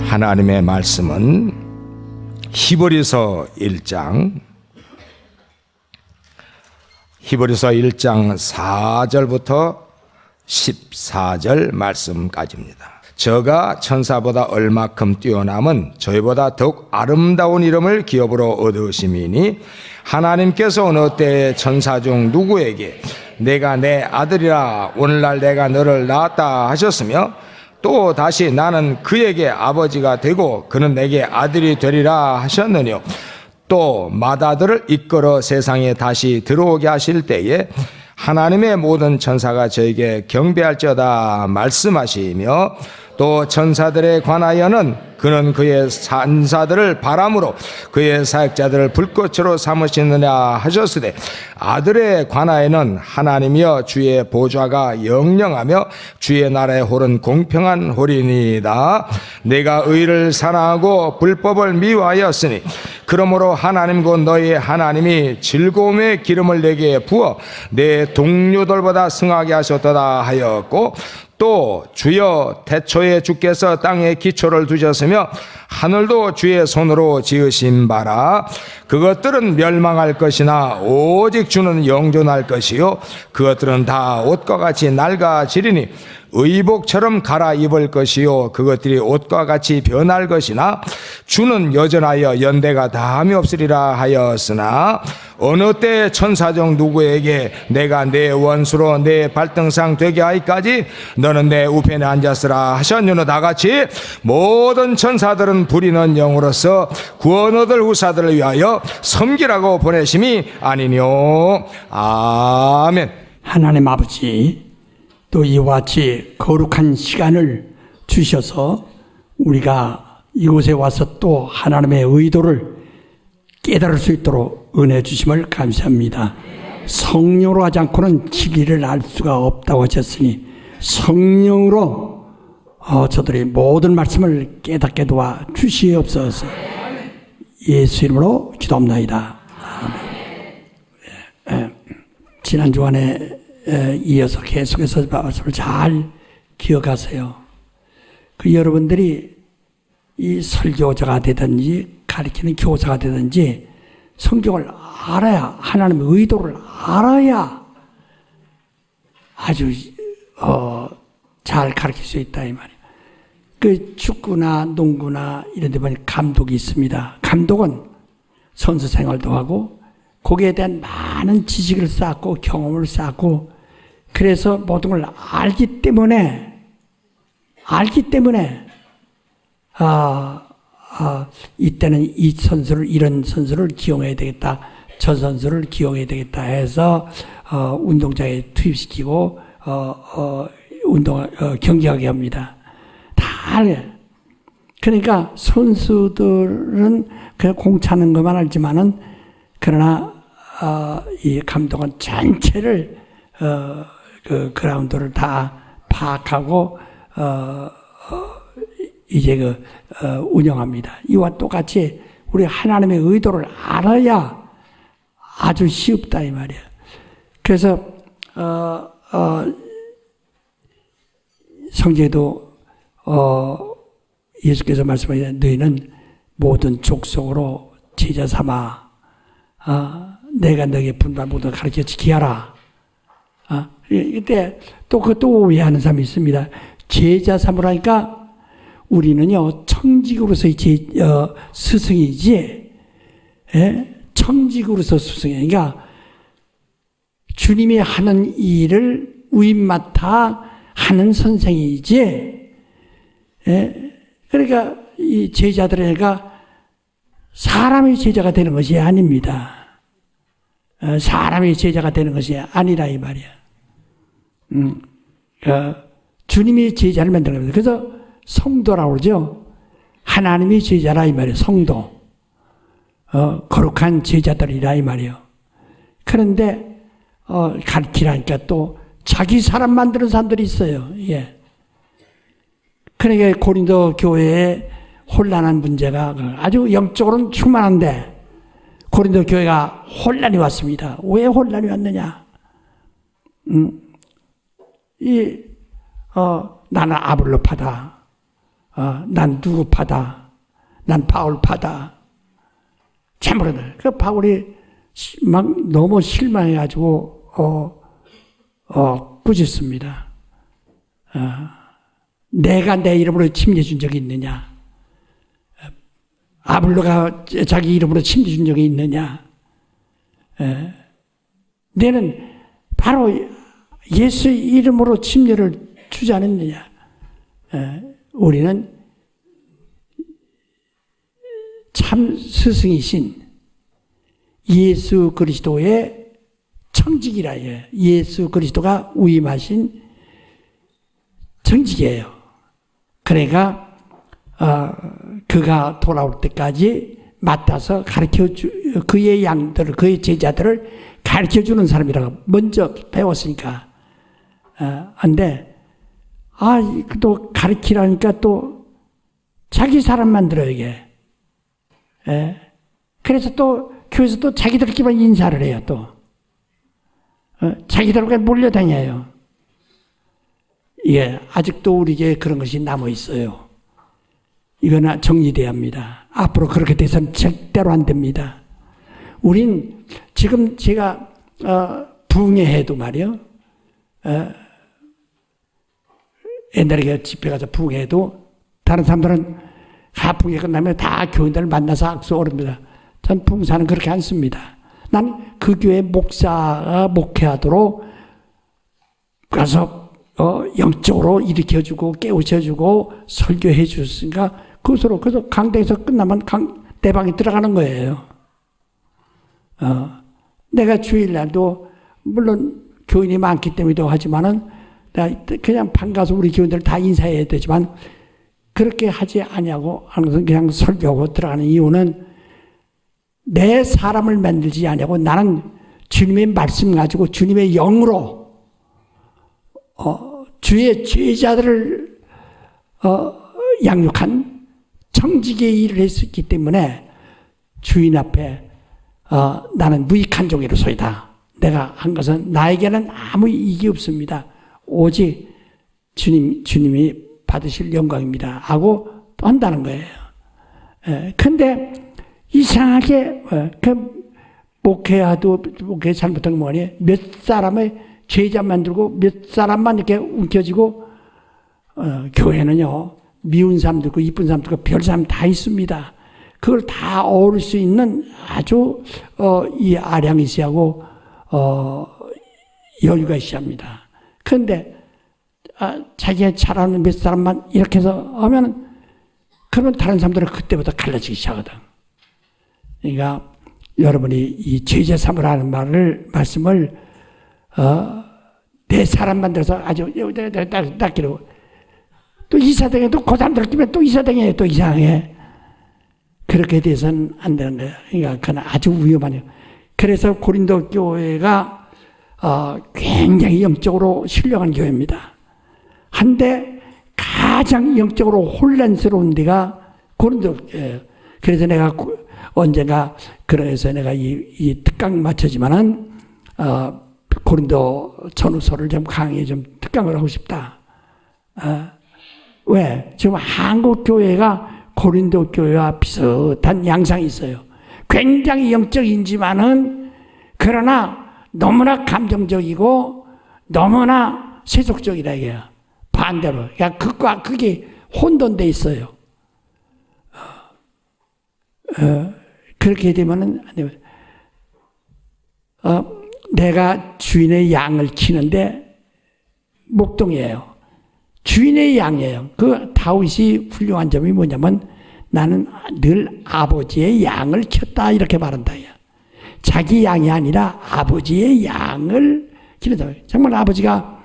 하나님의 말씀은 히브리서 1장 4절부터 14절 말씀까지입니다. 저가 천사보다 얼마큼 뛰어남은 저희보다 더욱 아름다운 이름을 기업으로 얻으심이니 하나님께서 어느 때에 천사 중 누구에게 내가 내 아들이라 오늘날 내가 너를 낳았다 하셨으며 또 다시 나는 그에게 아버지가 되고 그는 내게 아들이 되리라 하셨느뇨. 또 맏아들을 이끌어 세상에 다시 들어오게 하실 때에 하나님의 모든 천사가 저에게 경배할지어다 말씀하시며 또 천사들에 관하여는 그는 그의 산사들을 바람으로 그의 사역자들을 불꽃으로 삼으시느냐 하셨으되 아들에 관하여는 하나님이여 주의 보좌가 영영하며 주의 나라의 홀은 공평한 홀이니이다. 내가 의를 사랑하고 불법을 미워하였으니 그러므로 하나님 곧 너희 하나님이 즐거움의 기름을 내게 부어 내 동료들보다 승하게 하셨도다 하였고 또 주여 태초에 주께서 땅에 기초를 두셨으며 하늘도 주의 손으로 지으신 바라. 그것들은 멸망할 것이나 오직 주는 영존할 것이요 그것들은 다 옷과 같이 낡아지리니 의복처럼 갈아입을 것이요 그것들이 옷과 같이 변할 것이나 주는 여전하여 연대가 다함이 없으리라 하였으나 어느 때 천사 중 누구에게 내가 내 원수로 내 발등상 되게 하기까지 너는 내 우편에 앉았으라 하셨느뇨. 다같이 모든 천사들은 부리는 영으로서 구원 얻을 후사들을 위하여 섬기라고 보내심이 아니뇨. 아멘. 하나님 아버지, 또 이와 같이 거룩한 시간을 주셔서 우리가 이곳에 와서 또 하나님의 의도를 깨달을 수 있도록 은혜 주심을 감사합니다. 성령으로 하지 않고는 진리를 알 수가 없다고 하셨으니 성령으로 저들이 모든 말씀을 깨닫게 도와 주시옵소서. 예수 이름으로 기도합나이다. 아멘. 지난 주간에 이어서 계속해서 말씀을 잘 기억하세요. 그 여러분들이 이 설교자가 되든지 가르치는 교사가 되든지 성경을 알아야, 하나님의 의도를 알아야 아주 잘 가르칠 수 있다 이 말이에요. 그 축구나 농구나 이런 데 보면 감독이 있습니다. 감독은 선수 생활도 하고 거기에 대한 많은 지식을 쌓고 경험을 쌓고 그래서 모든 걸 알기 때문에 이때는 이 선수를, 이런 선수를 기용해야 되겠다, 저 선수를 기용해야 되겠다 해서 운동장에 투입시키고 경기하게 합니다. 다 알아요. 그러니까 선수들은 그냥 공 차는 것만 알지만은 그러나 이 감독은 전체를 그 그라운드를 다 파악하고 이제 운영합니다. 이와 똑같이 우리 하나님의 의도를 알아야 아주 쉽다 이 말이에요. 그래서 성경에도 예수께서 말씀하시되 너희는 모든 족속으로 제자 삼아 내가 너에게 분반 모든 가르쳐 지키게 하라. 이때 또 그것도 오해하는 사람이 있습니다. 제자 삼으라니까 우리는요 청직으로서의 스승이지, 청직으로서 스승이에요. 그러니까 주님이 하는 일을 위임맡아 하는 선생이지, 그러니까 이 제자들에게 사람의 제자가 되는 것이 아닙니다. 사람의 제자가 되는 것이 아니라 이 말이야. 주님이 제자를 만드는 겁니다. 그래서 성도라고 그러죠. 하나님이 제자라 이 말이에요. 성도. 거룩한 제자들이라 이 말이에요. 그런데 가르치라니까 또 자기 사람 만드는 사람들이 있어요. 예. 그러니까 고린도 교회에 혼란한 문제가 아주 영적으로는 충만한데 고린도 교회가 혼란이 왔습니다. 왜 혼란이 왔느냐? 나는 아볼로파다. 난 누구 파다. 난 바울 파다. 참으로들. 그 바울이 막 너무 실망해가지고, 꾸짖습니다. 내가 내 이름으로 침례 준 적이 있느냐? 아볼로가 자기 이름으로 침례 준 적이 있느냐? 너는 바로 예수의 이름으로 침례를 주지 않았느냐? 우리는 참 스승이신 예수 그리스도의 청직이라 해요. 예수 그리스도가 위임하신 청직이에요. 그러니까 그가 돌아올 때까지 맡아서 그의 양들을, 그의 제자들을 가르쳐주는 사람이라고 먼저 배웠으니까. 근데 또 가르치라니까 또 자기 사람 만들어요, 이게. 그래서 또 교회에서 또 자기들끼리만 인사를 해요, 또. 자기들과 몰려다녀요. 예, 아직도 우리에게 그런 것이 남아있어요. 이거는 정리돼야 합니다. 앞으로 그렇게 돼서는 절대로 안 됩니다. 우린 지금 제가 부흥회해도 말이요. 옛날에 집회 가서 부흥회해도 다른 사람들은 부흥회 끝나면 다 교인들을 만나서 악수 오릅니다. 전 부흥사는 그렇게 안 씁니다. 난 그 교회 목사가 목회하도록 가서 영적으로 일으켜주고 깨우쳐주고 설교해 줬으니까 그것으로 그래서 강당에서 끝나면 내 방에 들어가는 거예요. 내가 주일날도 물론 교인이 많기 때문에도 하지만은 내가 그냥 반가서 우리 교인들 다 인사해야 되지만 그렇게 하지 아니하고 항상 그냥 설교하고 들어가는 이유는 내 사람을 만들지 아니하고 나는 주님의 말씀 가지고 주님의 영으로 주의 제자들을 양육한 청직의 일을 했었기 때문에 주인 앞에 나는 무익한 종이로소이다. 내가 한 것은 나에게는 아무 이익이 없습니다. 오직 주님이 받으실 영광입니다. 하고 한다는 거예요. 근데 이상하게 목회 잘못한 거 뭐니? 몇 사람의 제자 만들고 몇 사람만 이렇게 움켜쥐고 교회는요 미운 사람도 있고 이쁜 사람도 있고 별 사람 다 있습니다. 그걸 다 어울 수 있는 아주 이 아량이 있어야 하고 여유가 있어야 합니다. 그런데 자기가 잘하는 몇 사람만 이렇게 해서 하면 그러면 다른 사람들은 그때부터 갈라지기 시작하거든. 그러니까 여러분이 이 제자 삼으라는 말씀을 내 사람 만들어서 아주 딱 기르고 또 이사당에 또 그 사람들 끼면 또 이사당에 또 이상해. 그렇게 돼서는 안 되는 거예요. 그러니까 그건 아주 위험하네요. 그래서 고린도 교회가 굉장히 영적으로 신령한 교회입니다. 한데 가장 영적으로 혼란스러운 데가 고린도 교회예요. 그래서 내가 언젠가 그래서 내가 이 특강 마쳤지만은 고린도 전후서를 좀 강의에 좀 특강을 하고 싶다. 왜? 지금 한국 교회가 고린도 교회와 비슷한 양상이 있어요. 굉장히 영적인지만은 그러나 너무나 감정적이고 너무나 세속적이다 이게요. 반대로. 그러니까 극과 극이 혼돈돼 있어요. 그렇게 되면은 안 돼요. 내가 주인의 양을 키는데 목동이에요. 주인의 양이에요. 그 다윗이 훌륭한 점이 뭐냐면 나는 늘 아버지의 양을 켰다 이렇게 말한다. 자기 양이 아니라 아버지의 양을 키는다. 정말 아버지가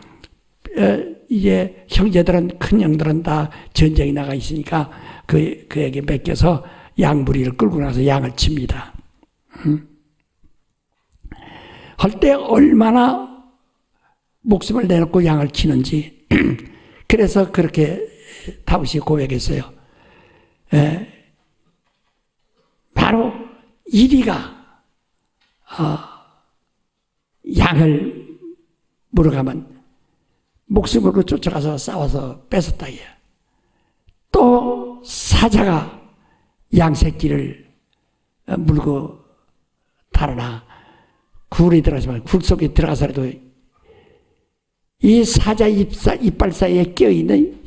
이제 형제들은 큰 형들은 다 전쟁에 나가 있으니까 그에게 맡겨서 양부리를 끌고 나서 양을 칩니다. 할 때 얼마나 목숨을 내놓고 양을 치는지 그래서 그렇게 다윗이 고백했어요. 바로 이리가 양을 물어가면 목숨으로 쫓아가서 싸워서 뺏었다. 또 사자가 양새끼를 물고 달아나 굴에 들어가지만 굴 속에 들어가서라도 이 사자 이빨 사이에 껴있는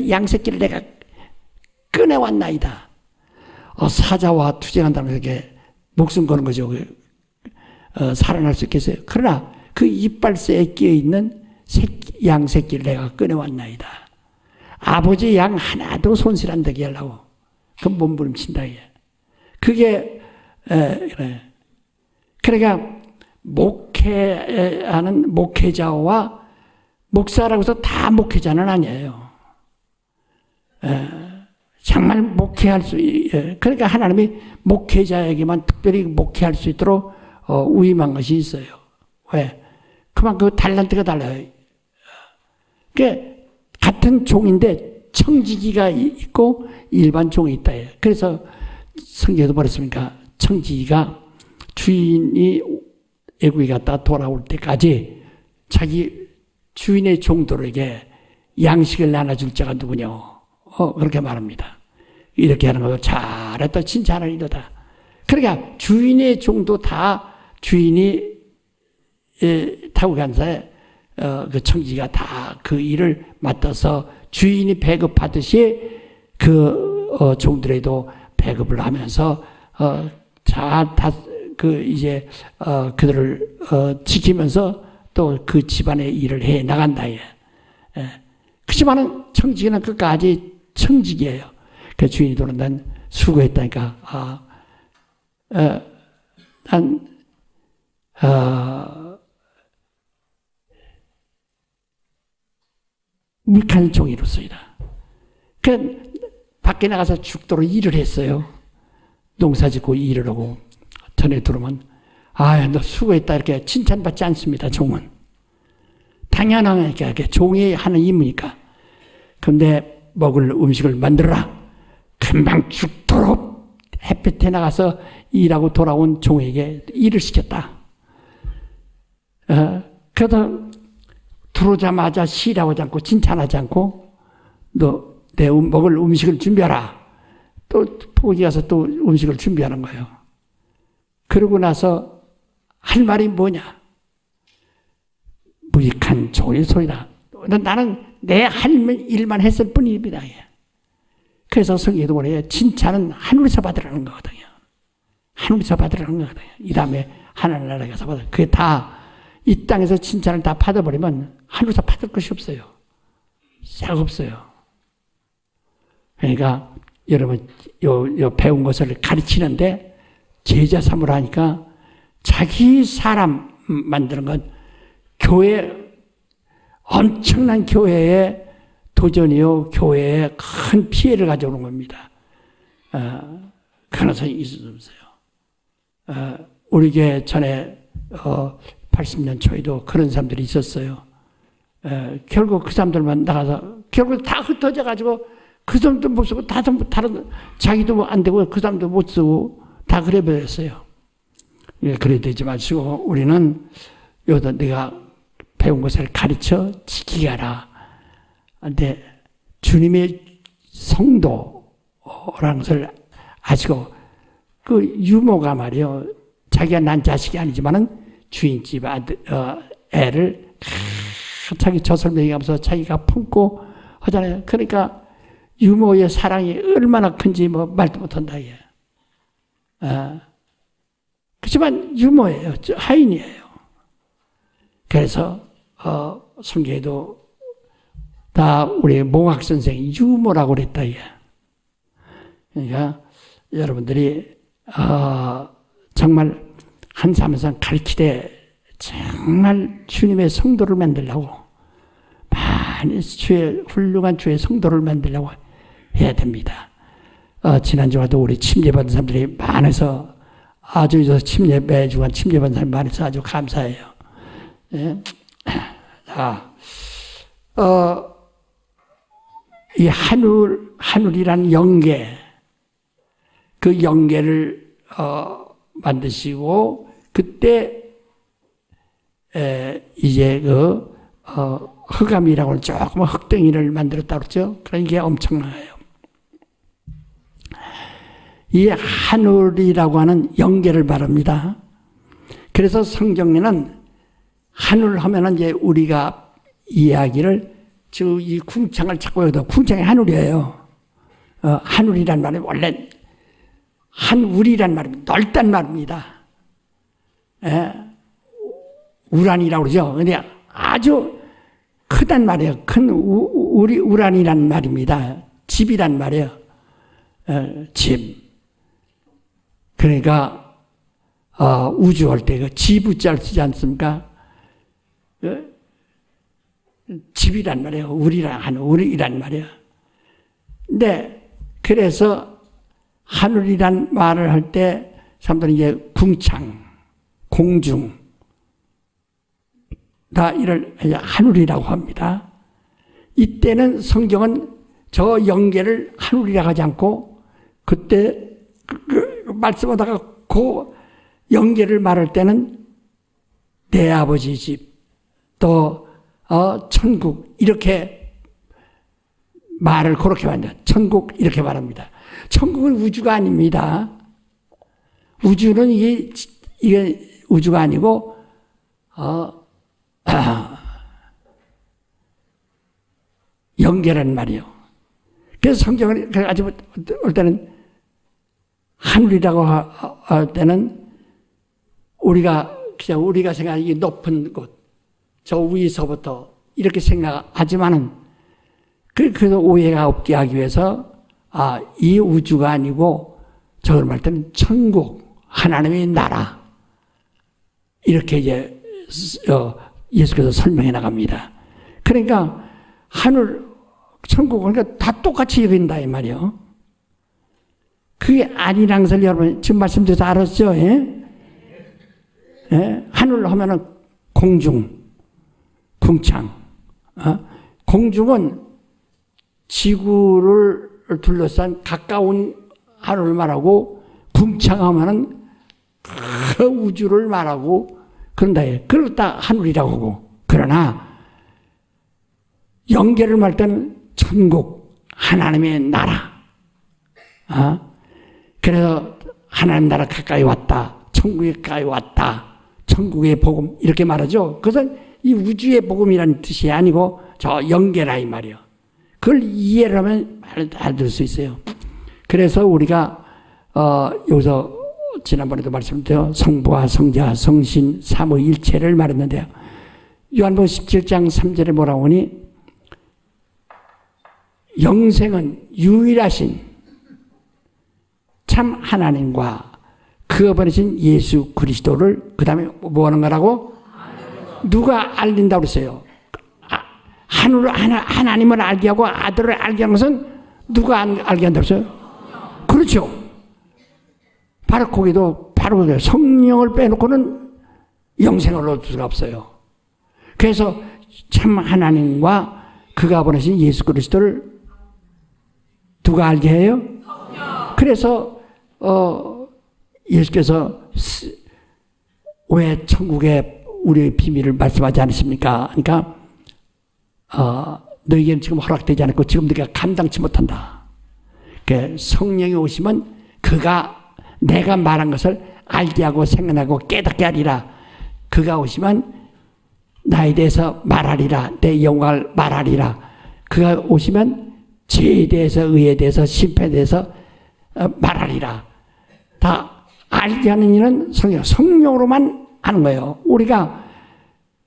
양새끼를 내가 꺼내왔나이다. 사자와 투쟁한다는 게 목숨 거는 거죠. 살아날 수 있겠어요. 그러나 그 이빨 사이에 껴있는 양새끼를 내가 꺼내왔나이다. 아버지 양 하나도 손실 안 되게 하려고 그 몸부림친다. 그게 그래. 그러니까 목회하는 목회자와 목사라고 해서 다 목회자는 아니에요. 정말 목회할 수, 그러니까 하나님이 목회자에게만 특별히 목회할 수 있도록 위임한 것이 있어요. 왜? 그만큼 달란트가 달라요. 그러니까 같은 종인데 청지기가 있고 일반 종이 있다. 그래서 성경에도 말했습니까? 청지기가 주인이 애국에 갔다 돌아올 때까지 자기 주인의 종들에게 양식을 나눠줄 자가 누구냐? 그렇게 말합니다. 이렇게 하는 거 잘했다, 칭찬을 이러다. 그러니까 주인의 종도 다 주인이 타고 간 사이에 그 청지가 다 그 일을 맡아서 주인이 배급하듯이 그 종들에도 배급을 하면서 이제 그들을 지키면서 또 그 집안의 일을 해 나간다. 그렇지만은 청지기는 끝까지 청지기예요. 그 주인이 도는 난 수고했다니까. 무익한 종이로서이다. 그 밖에 나가서 죽도록 일을 했어요. 농사 짓고 일을 하고 전에 들어오면 너 수고했다 이렇게 칭찬받지 않습니다. 종은 당연하니까 종이 하는 임무니까. 그런데 먹을 음식을 만들어라. 금방 죽도록 햇볕에 나가서 일하고 돌아온 종에게 일을 시켰다. 그래도 들어오자마자 시라고 하지 않고 칭찬하지 않고 너 내 먹을 음식을 준비하라. 또 포기 가서 또 음식을 준비하는 거예요. 그러고 나서 할 말이 뭐냐? 무익한 종의 소리다. 나는 내 할 일만 했을 뿐입니다. 그래서 성경에도 보면 칭찬은 하늘에서 받으라는 거거든요. 하늘에서 받으라는 거거든요. 이 다음에 하나님 나라에 가서 받아. 그게 다 이 땅에서 칭찬을 다 받아버리면 하늘에서 받을 것이 없어요. 싹 없어요. 그러니까 여러분 요 배운 것을 가르치는데 제자 삼으라 하니까 자기 사람 만드는 건 교회 엄청난 교회의 도전이요 교회에 큰 피해를 가져오는 겁니다. 가능성이 있을 수 없어요. 우리 교회 전에 80년 초에도 그런 사람들이 있었어요. 결국 그 사람들만 나가서 결국 다 흩어져 가지고 그 사람도 못 쓰고 다른 자기도 안 되고 그 사람도 못 쓰고 다 그래 버렸어요. 그래 되지 마시고 우리는 여기다 내가 배운 것을 가르쳐 지키게 하라. 근데 주님의 성도라는 것을 아시고 그 유모가 말이요 자기가 난 자식이 아니지만은 주인집 애를 자기 젖을 먹이면서 자기가 품고 하잖아요. 그러니까 유모의 사랑이 얼마나 큰지 뭐 말도 못한다. 그렇지만 유모예요. 하인이에요. 그래서 성경에도 다 우리 몽학 선생이 유모라고 그랬다. 그러니까 여러분들이 정말 한 사람에서 가르치되 정말 주님의 성도를 만들려고 많이 훌륭한 주의 성도를 만들려고 해야 됩니다. 지난주에도 우리 침례받은 사람들이 많아서 아주 매주간 침례받은 사람이 많아서 아주 감사해요. 예? 이 하늘이란 영계, 그 영계를 만드시고 그때 이제 흑암이라고 조금 흑덩이를 만들었다 그랬죠. 그러니까 이게 엄청나요. 이 하늘이라고 하는 영계를 말합니다. 그래서 성경에는 하늘 하면은 이제 우리가 이야기를 이 궁창을 찾고 해도 궁창이 하늘이에요. 하늘이란 말은 원래 한울이란 말입니다. 넓단 말입니다. 우란이라고 그러죠. 근데 아주 크단 말이에요. 큰 우란이란 말입니다. 집이란 말이에요. 집. 그러니까 우주할 때 그 지부자를 쓰지 않습니까? 집이란 말이에요. 우리란 말이에요. 근데 그래서 하늘이란 말을 할 때 사람들은 이제 궁창, 공중 다 이를 하늘이라고 합니다. 이때는 성경은 저 영계를 하늘이라고 하지 않고 그때 말씀하다가 그 영계를 말할 때는 내 아버지 집, 또 천국 이렇게 말을 그렇게 합니다. 천국 이렇게 말합니다. 천국은 우주가 아닙니다. 우주는 이게 우주가 아니고 영계란 말이에요. 그래서 성경을 가지고 올 때는 하늘이라고 할 때는 우리가 생각하는 높은 곳, 저 위에서부터 이렇게 생각하지만은 그래서 오해가 없게 하기 위해서 이 우주가 아니고 저걸 말 때는 천국, 하나님의 나라 이렇게 이제 예수께서 설명해 나갑니다. 그러니까 하늘, 천국 그러니까 다 똑같이 여긴다 이 말이요. 그게 아니라는 것을 여러분 지금 말씀드려서 알았죠? 예? 예? 하늘 하면은 공중, 궁창. 공중은 지구를 둘러싼 가까운 하늘을 말하고 궁창하면은 그 우주를 말하고 그런다. 그걸 다 하늘이라고 하고. 그러나 영계를 말할 때는 천국, 하나님의 나라. 그래서 하나님 나라 가까이 왔다. 천국에 가까이 왔다. 천국의 복음 이렇게 말하죠. 그것은 이 우주의 복음이라는 뜻이 아니고 저 영계라 이 말이에요. 그걸 이해를 하면 알아들 수 있어요. 그래서 우리가 여기서 지난번에도 말씀드렸죠. 성부와 성자, 성신, 삼위일체를 말했는데요. 요한복음 17장 3절에 뭐라고 하니 영생은 유일하신 참 하나님과 그가 보내신 예수 그리스도를 그 다음에 뭐 하는 거라고? 누가 알린다고 그랬어요? 하나님을 알게 하고 아들을 알게 하는 것은 누가 알게 한다고 했어요? 그렇죠. 바로 거기도 바로 성령을 빼놓고는 영생을 얻을 수가 없어요. 그래서 참 하나님과 그가 보내신 예수 그리스도를 누가 알게 해요? 그래서 예수께서 왜 천국의 우리의 비밀을 말씀하지 않으십니까? 그러니까 너희에게는 지금 허락되지 않았고 지금 너희가 감당치 못한다. 성령이 오시면 그가 내가 말한 것을 알게 하고 생각하고 깨닫게 하리라. 그가 오시면 나에 대해서 말하리라. 내 영광을 말하리라. 그가 오시면 죄에 대해서 의에 대해서 심판에 대해서 말하리라. 다 알게 하는 일은 성령으로만 하는 거예요. 우리가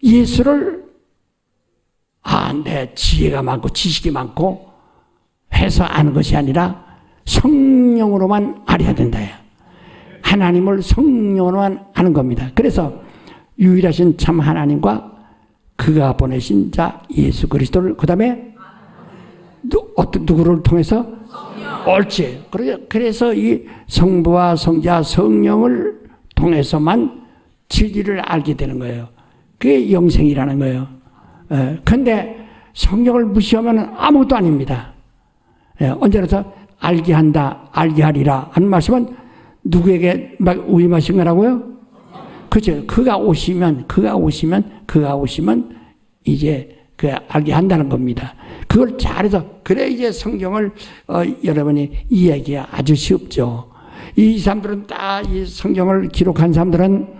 예수를 내 지혜가 많고 지식이 많고 해서 아는 것이 아니라 성령으로만 알아야 된다. 하나님을 성령으로만 아는 겁니다. 그래서 유일하신 참 하나님과 그가 보내신 자 예수 그리스도를 그 다음에 누구를 통해서? 옳지. 그래서 이 성부와 성자 성령을 통해서만 진리를 알게 되는 거예요. 그게 영생이라는 거예요. 그런데 성령을 무시하면 아무것도 아닙니다. 언제라서 알게 한다, 알게 하리라 하는 말씀은 누구에게 위임하신 거라고요? 그렇죠. 그가 오시면 이제 그 알게 한다는 겁니다. 그걸 잘해서 그래 이제 성경을 여러분이 이해하기가 아주 쉽죠. 이 사람들은 딱 이 성경을 기록한 사람들은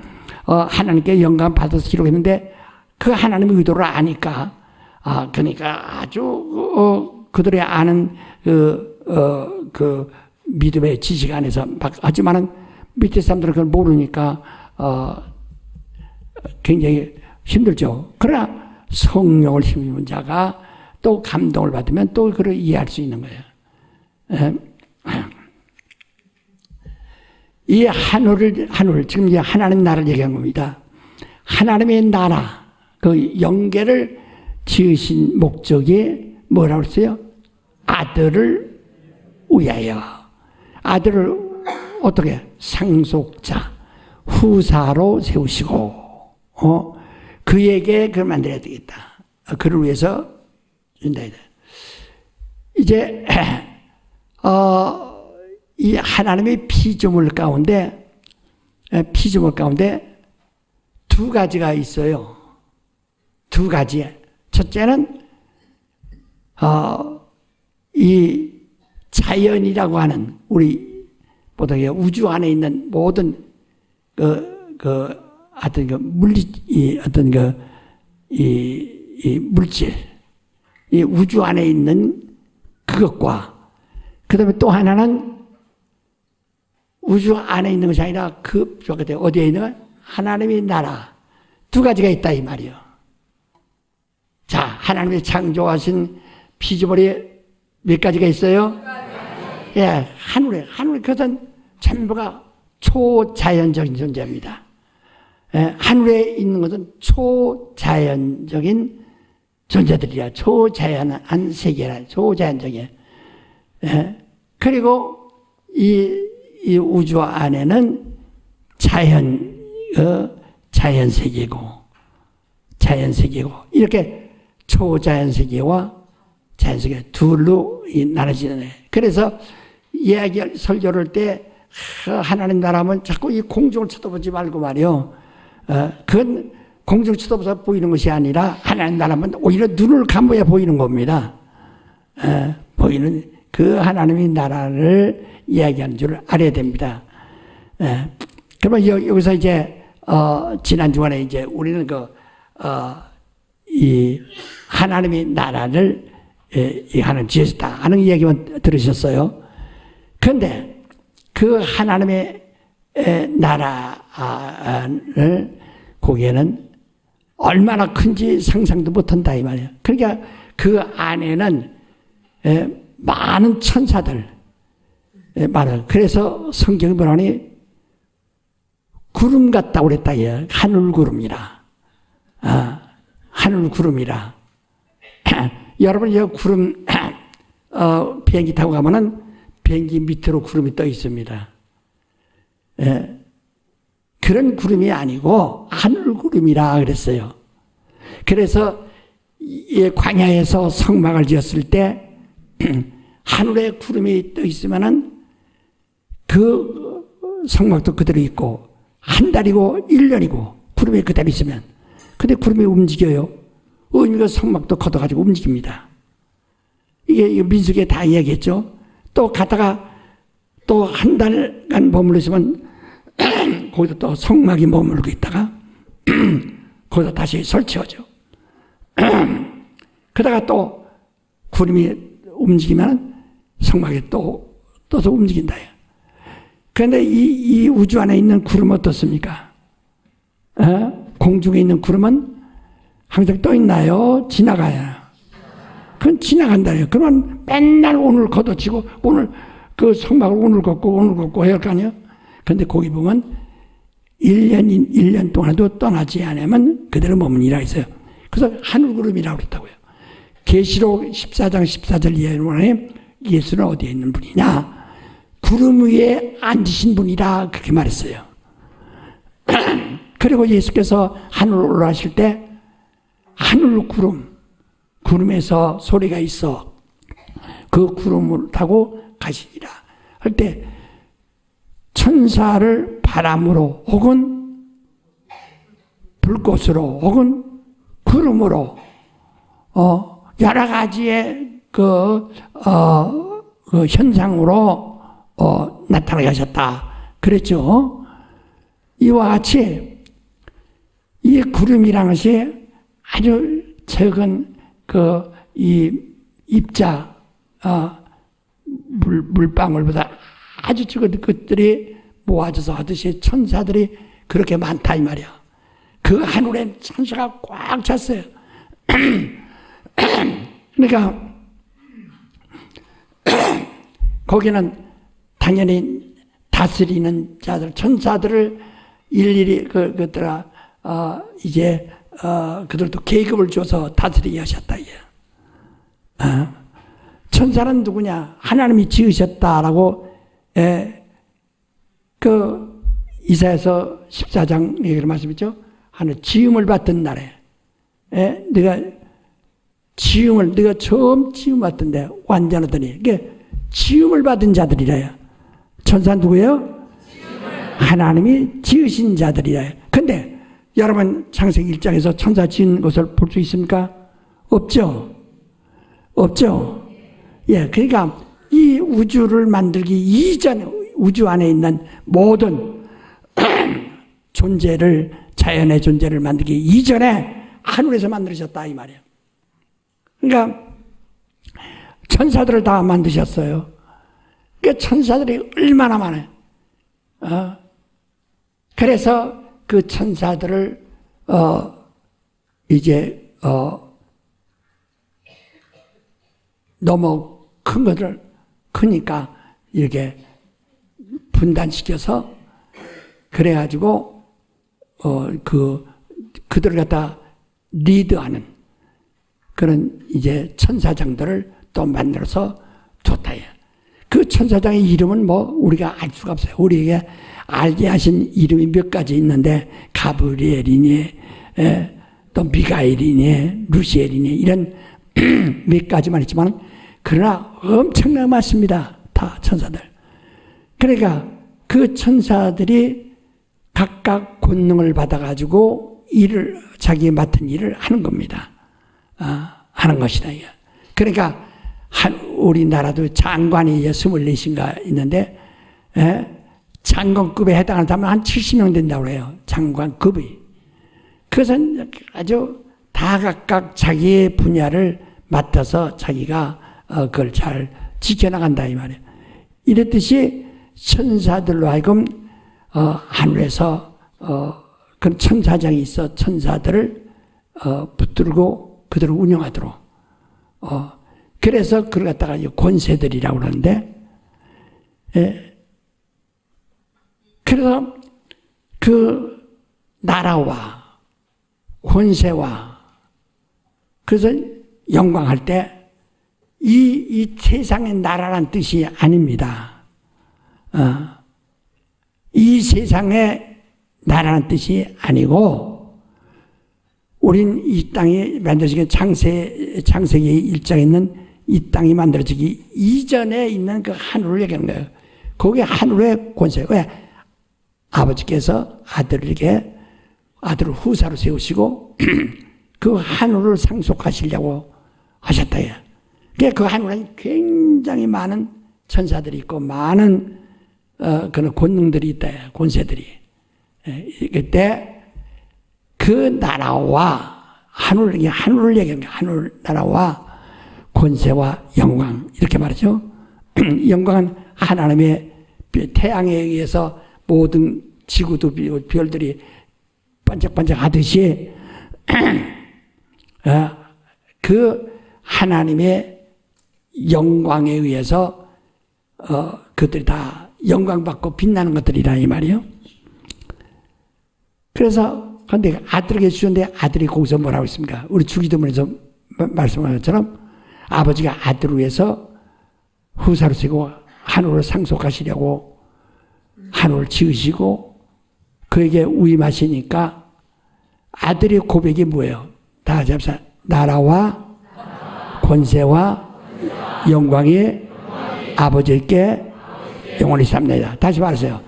하나님께 영감 받아서 기록했는데 그 하나님의 의도를 아니까 그러니까 아주 그들의 아는 그 믿음의 지식 안에서 하지만은 밑에 사람들은 그걸 모르니까 굉장히 힘들죠. 그러나 성령을 힘입은 자가 또 감동을 받으면 또 그걸 이해할 수 있는 거예요. 이 하늘, 지금 이제 하나님 나라를 얘기한 겁니다. 하나님의 나라, 그 영계를 지으신 목적이 뭐라고 했어요? 아들을 위하여. 아들을 어떻게? 상속자, 후사로 세우시고, 그에게 그걸 만들어야 되겠다. 그를 위해서 준다. 이제, 이 하나님의 피조물 가운데 두 가지가 있어요. 두 가지. 첫째는 이 자연이라고 하는 우리 보통 우주 안에 있는 모든 어떤 이 물질, 이 우주 안에 있는 그것과 그다음에 또 하나는 우주 안에 있는 것이 아니라 그 어디에 있는 하나님의 나라 두 가지가 있다 이 말이요. 자, 하나님이 창조하신 피조물이 몇 가지가 있어요? 예, 하늘에 그것은 전부가 초자연적인 존재입니다. 예, 하늘에 있는 것은 초자연적인 존재들이야. 초자연한 세계라, 초자연적인. 예, 그리고 이 우주 안에는 자연세계고, 이렇게 초자연세계와 자연세계 둘로 나눠지는 거예요. 그래서 설교를 할 때, 하나님 나라면 자꾸 이 공중을 쳐다보지 말고 말이요. 그건 공중을 쳐다보서 보이는 것이 아니라, 하나님 나라면 오히려 눈을 감아야 보이는 겁니다. 보이는 그 하나님의 나라를 이야기하는 줄 알아야 됩니다. 그러면 여기서 이제, 지난 주간에 이제 우리는 이 하나님의 나라를 이 하나님 지으셨다 하는 이야기만 들으셨어요. 그런데 그 하나님의 나라를 거기에는 얼마나 큰지 상상도 못한다 이 말이에요. 그러니까 그 안에는 많은 천사들 많아요. 그래서 성경이 뭐라니 구름 같다고 그랬다. 하늘구름이라. 하늘구름이라. 여러분, 이 구름, 비행기 타고 가면은 비행기 밑으로 구름이 떠 있습니다. 그런 구름이 아니고 하늘구름이라 그랬어요. 그래서 이 광야에서 성막을 지었을 때 하늘에 구름이 떠 있으면은 그 성막도 그대로 있고 한 달이고 1년이고 구름이 그대로 있으면 근데 구름이 움직여요. 의미가 성막도 걷어가지고 움직입니다. 이게 민수기에 다 이야기했죠. 또 가다가 또 한 달간 머물러 있으면 거기다 또 성막이 머물고 있다가 거기다 다시 설치하죠. 그러다가 또 구름이 움직이면 성막이 또 떠서 움직인다. 그런데 이 우주 안에 있는 구름은 어떻습니까? 공중에 있는 구름은 항상 떠 있나요? 지나가요. 그건 지나간다요. 그러면 맨날 오늘 걷어치고 오늘 그 성막을 오늘 걷고 해야 할 거 아니에요? 그런데 거기 보면 1년 동안도 떠나지 않으면 그대로 머무니라 했어요. 그래서 하늘구름이라고 그랬다고요. 계시록 14장 14절 이하에 보면 예수는 어디에 있는 분이냐? 구름 위에 앉으신 분이라 그렇게 말했어요. 그리고 예수께서 하늘로 올라가실 때 하늘 구름에서 소리가 있어 그 구름을 타고 가시니라 할 때 천사를 바람으로 혹은 불꽃으로 혹은 구름으로 여러 가지의 그 현상으로 나타나게 하셨다. 그랬죠. 이와 같이 이 구름이라는 것이 아주 적은 이 입자 물방울보다 아주 적은 것들이 모아져서 하듯이 천사들이 그렇게 많다 이 말이야. 그 하늘엔 천사가 꽉 찼어요. 그러니까 거기는 당연히 다스리는 자들, 천사들을 일일이 이제 그들도 계급을 줘서 다스리게 하셨다. 천사는 누구냐? 하나님이 지으셨다라고 이사야서 14장 얘기를 말씀했죠. 하늘 지음을 받던 날에 네가 처음 지음 받던데 완전하더니 이게 지음을 받은 자들이래요. 천사 누구예요? 하나님이 지으신 자들이래요. 근데 여러분 창세기 1장에서 천사 지은 것을 볼 수 있습니까? 없죠. 없죠. 예, 그러니까 이 우주를 만들기 이전에 우주 안에 있는 모든 존재를, 자연의 존재를 만들기 이전에 하늘에서 만드셨다 이 말이에요. 그러니까 천사들을 다 만드셨어요. 그 천사들이 얼마나 많아요. 그래서 그 천사들을 이제 너무 큰 것을 크니까 이렇게 분단시켜서 그래가지고 그들을 갖다 리드하는 그런 이제 천사장들을 또 만들어서 줬다. 그 천사장의 이름은 뭐 우리가 알 수가 없어요. 우리에게 알게 하신 이름이 몇 가지 있는데 가브리엘이니 또 미가엘이니 루시엘이니 이런 몇 가지만 있지만 그러나 엄청나게 많습니다. 다 천사들. 그러니까 그 천사들이 각각 권능을 받아가지고 자기 맡은 일을 하는 겁니다. 하는 것이다. 그러니까 우리나라도 장관이 24인가 있는데 장관급에 해당하는 사람은 한 70명 된다고 해요. 장관급이. 그것은 아주 다 각각 자기의 분야를 맡아서 자기가 그걸 잘 지켜나간다 이 말이에요. 이랬듯이 천사들로 하여금 하늘에서 그런 천사장이 있어 천사들을 붙들고 그들을 운영하도록 그래서 그걸 갖다가 권세들이라고 그러는데 그래서 그 나라와 권세와 그래서 영광할 때 이 세상의 나라란 뜻이 아닙니다. 이 세상의 나라는 뜻이 아니고 우린 이 땅이 만들어지기 창세기 1장에 있는 이 땅이 만들어지기 이전에 있는 그 하늘을 얘기하는 거예요. 거기 하늘의 권세. 왜? 아버지께서 아들을 후사로 세우시고 그 하늘을 상속하시려고 하셨다. 그 하늘에 굉장히 많은 천사들이 있고 많은 그런 권능들이 있다. 권세들이. 그때 그 나라와 하늘을 얘기하는 거예요. 하늘 나라와 권세와 영광 이렇게 말하죠. 영광은 하나님의 태양에 의해서 모든 지구도 별들이 반짝반짝 하듯이 그 하나님의 영광에 의해서 그들이 다 영광받고 빛나는 것들이라 이 말이에요. 그래서 근데 아들에게 주셨는데 아들이 거기서 뭐라고 했습니까? 우리 주기도문에서 말씀한 것처럼 아버지가 아들을 위해서 후사로 쓰고 하늘을 상속하시려고 하늘을 지으시고 그에게 위임하시니까 아들의 고백이 뭐예요? 다 잡사 나라와 권세와 영광이 아버지께 영원히 삽니다. 다시 말하세요.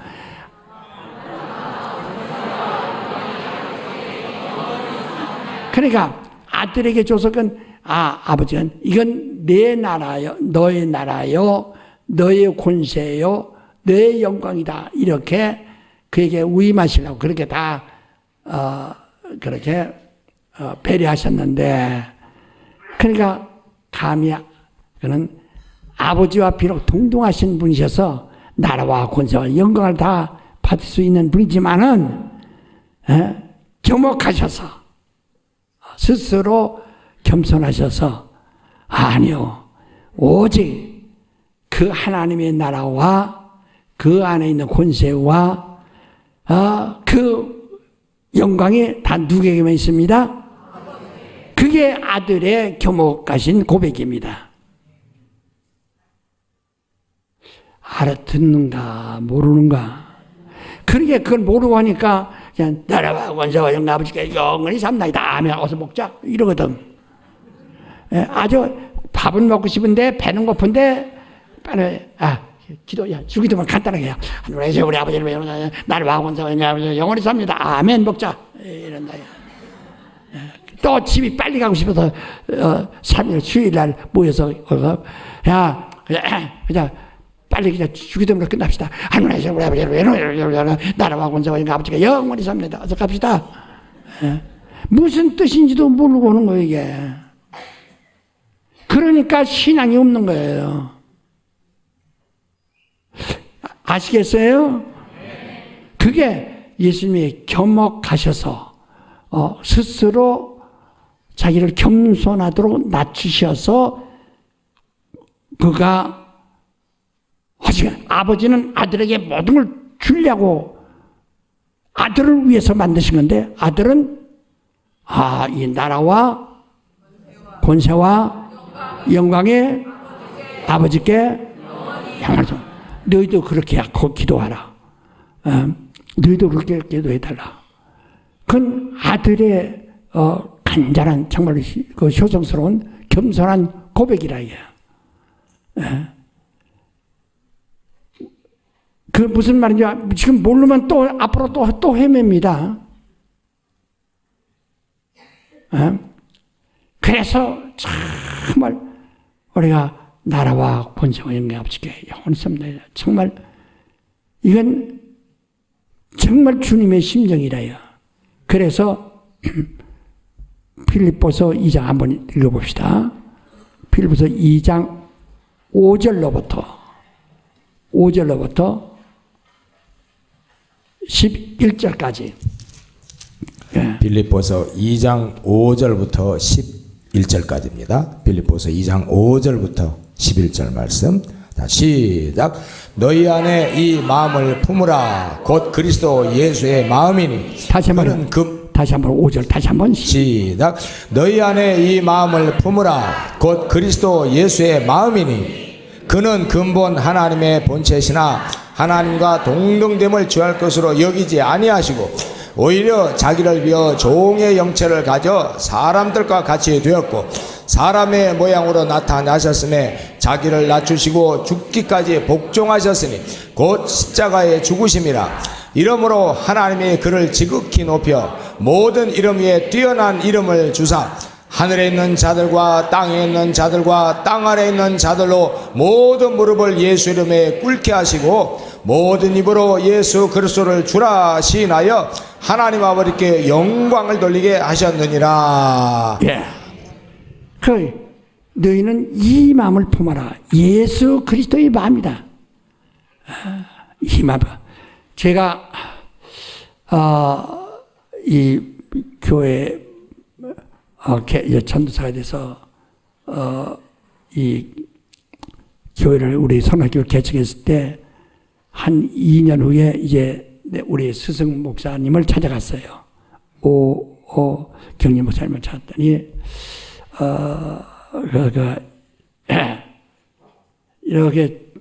그러니까 아들에게 줘서 아버지는 이건 내 나라요, 너의 나라요, 너의 권세요, 내 영광이다. 이렇게 그에게 위임하시려고 그렇게 다 그렇게 배려하셨는데, 그러니까 감히 그는 아버지와 비록 동등하신 분이셔서 나라와 권세와 영광을 다 받을 수 있는 분이지만은 겸허하셔서 스스로 겸손하셔서 아니요, 오직 그 하나님의 나라와 그 안에 있는 권세와 그 영광이 다 누구에게만 있습니다? 그게 아들의 겸허하신 고백입니다. 알아듣는가 모르는가? 그러게 그걸 모르고 하니까 그냥 나라와 권세와 영광 아버지께 영원히 삼나이다 하면 어서 먹자 이러거든. 아주 밥은 먹고 싶은데 배는 고픈데 빨리 기도야 주기도만 간단하게 해요. 하늘에서 우리 아버지를 나라와 권세와 영광 아버지 영원히 삽니다. 아멘 먹자 이런다. 또 집이 빨리 가고 싶어서 3일 주일날 모여서 야 그냥 빨리 그냥 주기도문으로 끝납시다. 하늘에서 우리 아버지를 나라와 권세와 영광 아버지가 영원히 삽니다. 어서 갑시다. 무슨 뜻인지도 모르고 오는 거예요 이게. 그러니까 신앙이 없는 거예요. 아시겠어요? 그게 예수님이 겸허하셔서 스스로 자기를 겸손하도록 낮추셔서 그가 아버지는 아들에게 모든 걸 주려고 아들을 위해서 만드신 건데 아들은 이 나라와 권세와 영광의 아버지께 영원히 너희도 그렇게 기도하라. 너희도 그렇게 기도해달라. 그건 아들의 간절한 정말 그 효성스러운 겸손한 고백이라 이게. 그 무슨 말인지 지금 모르면 또 앞으로 또 헤맵니다. 그래서 정말 우리가 나라와 권세와 영광 아버지께 영원히 삽니다. 정말 이건 정말 주님의 심정이라요. 그래서 빌립보서 2장 한번 읽어봅시다. 빌립보서 2장 5절로부터 11절까지. 빌립보서 2장 5절부터 11절까지입니다. 빌립보서 2장 5절부터 11절 말씀. 자, 시작. 너희 안에 이 마음을 품으라. 곧 그리스도 예수의 마음이니. 다시 한번 5절 다시 한번 시작. 너희 안에 이 마음을 품으라. 곧 그리스도 예수의 마음이니. 그는 근본 하나님의 본체시나 하나님과 동등됨을 취할 것으로 여기지 아니하시고 오히려 자기를 비어 종의 형체를 가져 사람들과 같이 되었고 사람의 모양으로 나타나셨음에 자기를 낮추시고 죽기까지 복종하셨으니 곧 십자가에 죽으심이라. 이러므로 하나님이 그를 지극히 높여 모든 이름 위에 뛰어난 이름을 주사 하늘에 있는 자들과 땅에 있는 자들과 땅 아래에 있는 자들로 모든 무릎을 예수 이름에 꿇게 하시고 모든 입으로 예수 그리스도를 주라 시인하여 하나님 아버지께 영광을 돌리게 하셨느니라. 너희는 이 마음을 품어라. 예수 그리스도의 마음이다. 이 마음. 제가 이 교회 전도사가 돼서 이 교회를 우리 선악교를 개척했을 때 한 2년 후에 이제 우리 스승 목사님을 찾아갔어요. 경림 목사님을 찾았더니 이렇게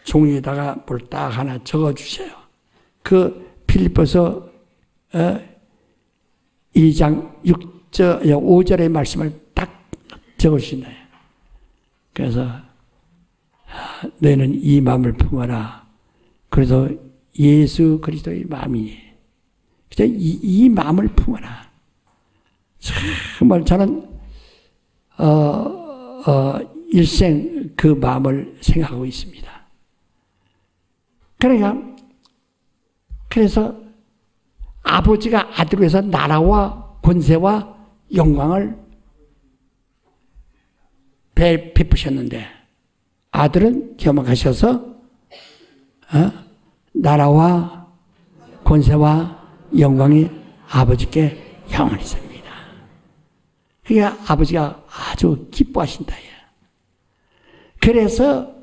종이에다가 뭘 딱 하나 적어주세요. 그 빌립보서 2장 5절의 말씀을 딱 적으시네요. 그래서 너희는 이 마음을 품어라. 그래서 예수 그리스도의 마음이니. 이 마음을 품어라. 정말 저는 일생 그 마음을 생각하고 있습니다. 그러니까 그래서 아버지가 아들을 위해서 나라와 권세와 영광을 베푸셨는데 아들은 겸허하셔서 나라와 권세와 영광이 아버지께 영원히 있습니다. 그러니까 아버지가 아주 기뻐하신다. 그래서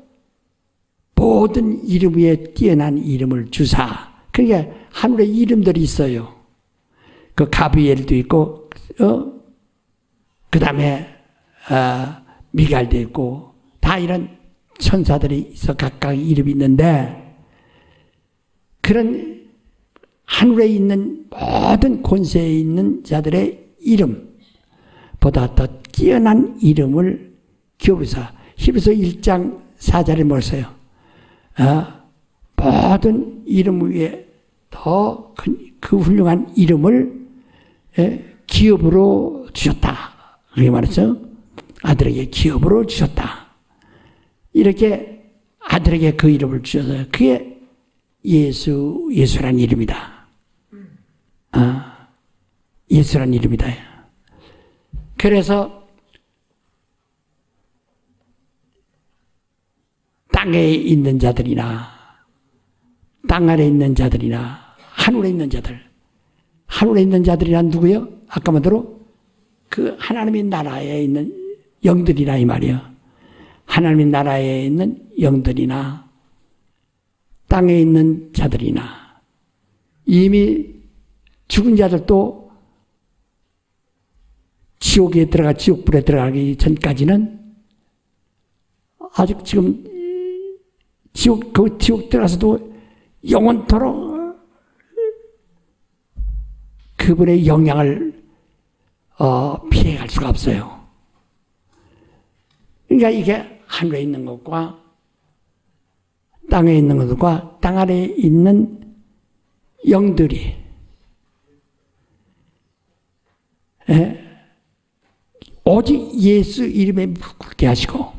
모든 이름 위에 뛰어난 이름을 주사. 그러니까 하늘에 이름들이 있어요. 그 가브리엘도 있고, 그 다음에 미갈도 있고, 다 이런 천사들이 있어 각각 이름이 있는데, 그런 하늘에 있는 모든 권세에 있는 자들의 이름보다 더 뛰어난 이름을 기업으로서 히브리서 1장 4절에 뭐였어요? 모든 이름 위에 더 그 훌륭한 이름을 기업으로 주셨다. 그렇게 말했죠. 아들에게 기업으로 주셨다. 이렇게 아들에게 그 이름을 주셔서 그게 예수란 이름이다. 예수란 이름이다. 그래서 땅에 있는 자들이나 땅 아래 있는 자들이나 하늘에 있는 자들, 하늘에 있는 자들이란 누구요? 아까 말대로 그 하나님의 나라에 있는 영들이나 이 말이요. 하나님의 나라에 있는 영들이나 땅에 있는 자들이나 이미 죽은 자들도 지옥에 들어가 지옥불에 들어가기 전까지는 아직 지금 지옥 들어가서도 영원토록 그분의 영향을 피해갈 수가 없어요. 그러니까 이게 하늘에 있는 것과 땅에 있는 것과 땅 아래에 있는 영들이 오직 예수 이름에 굳게 하시고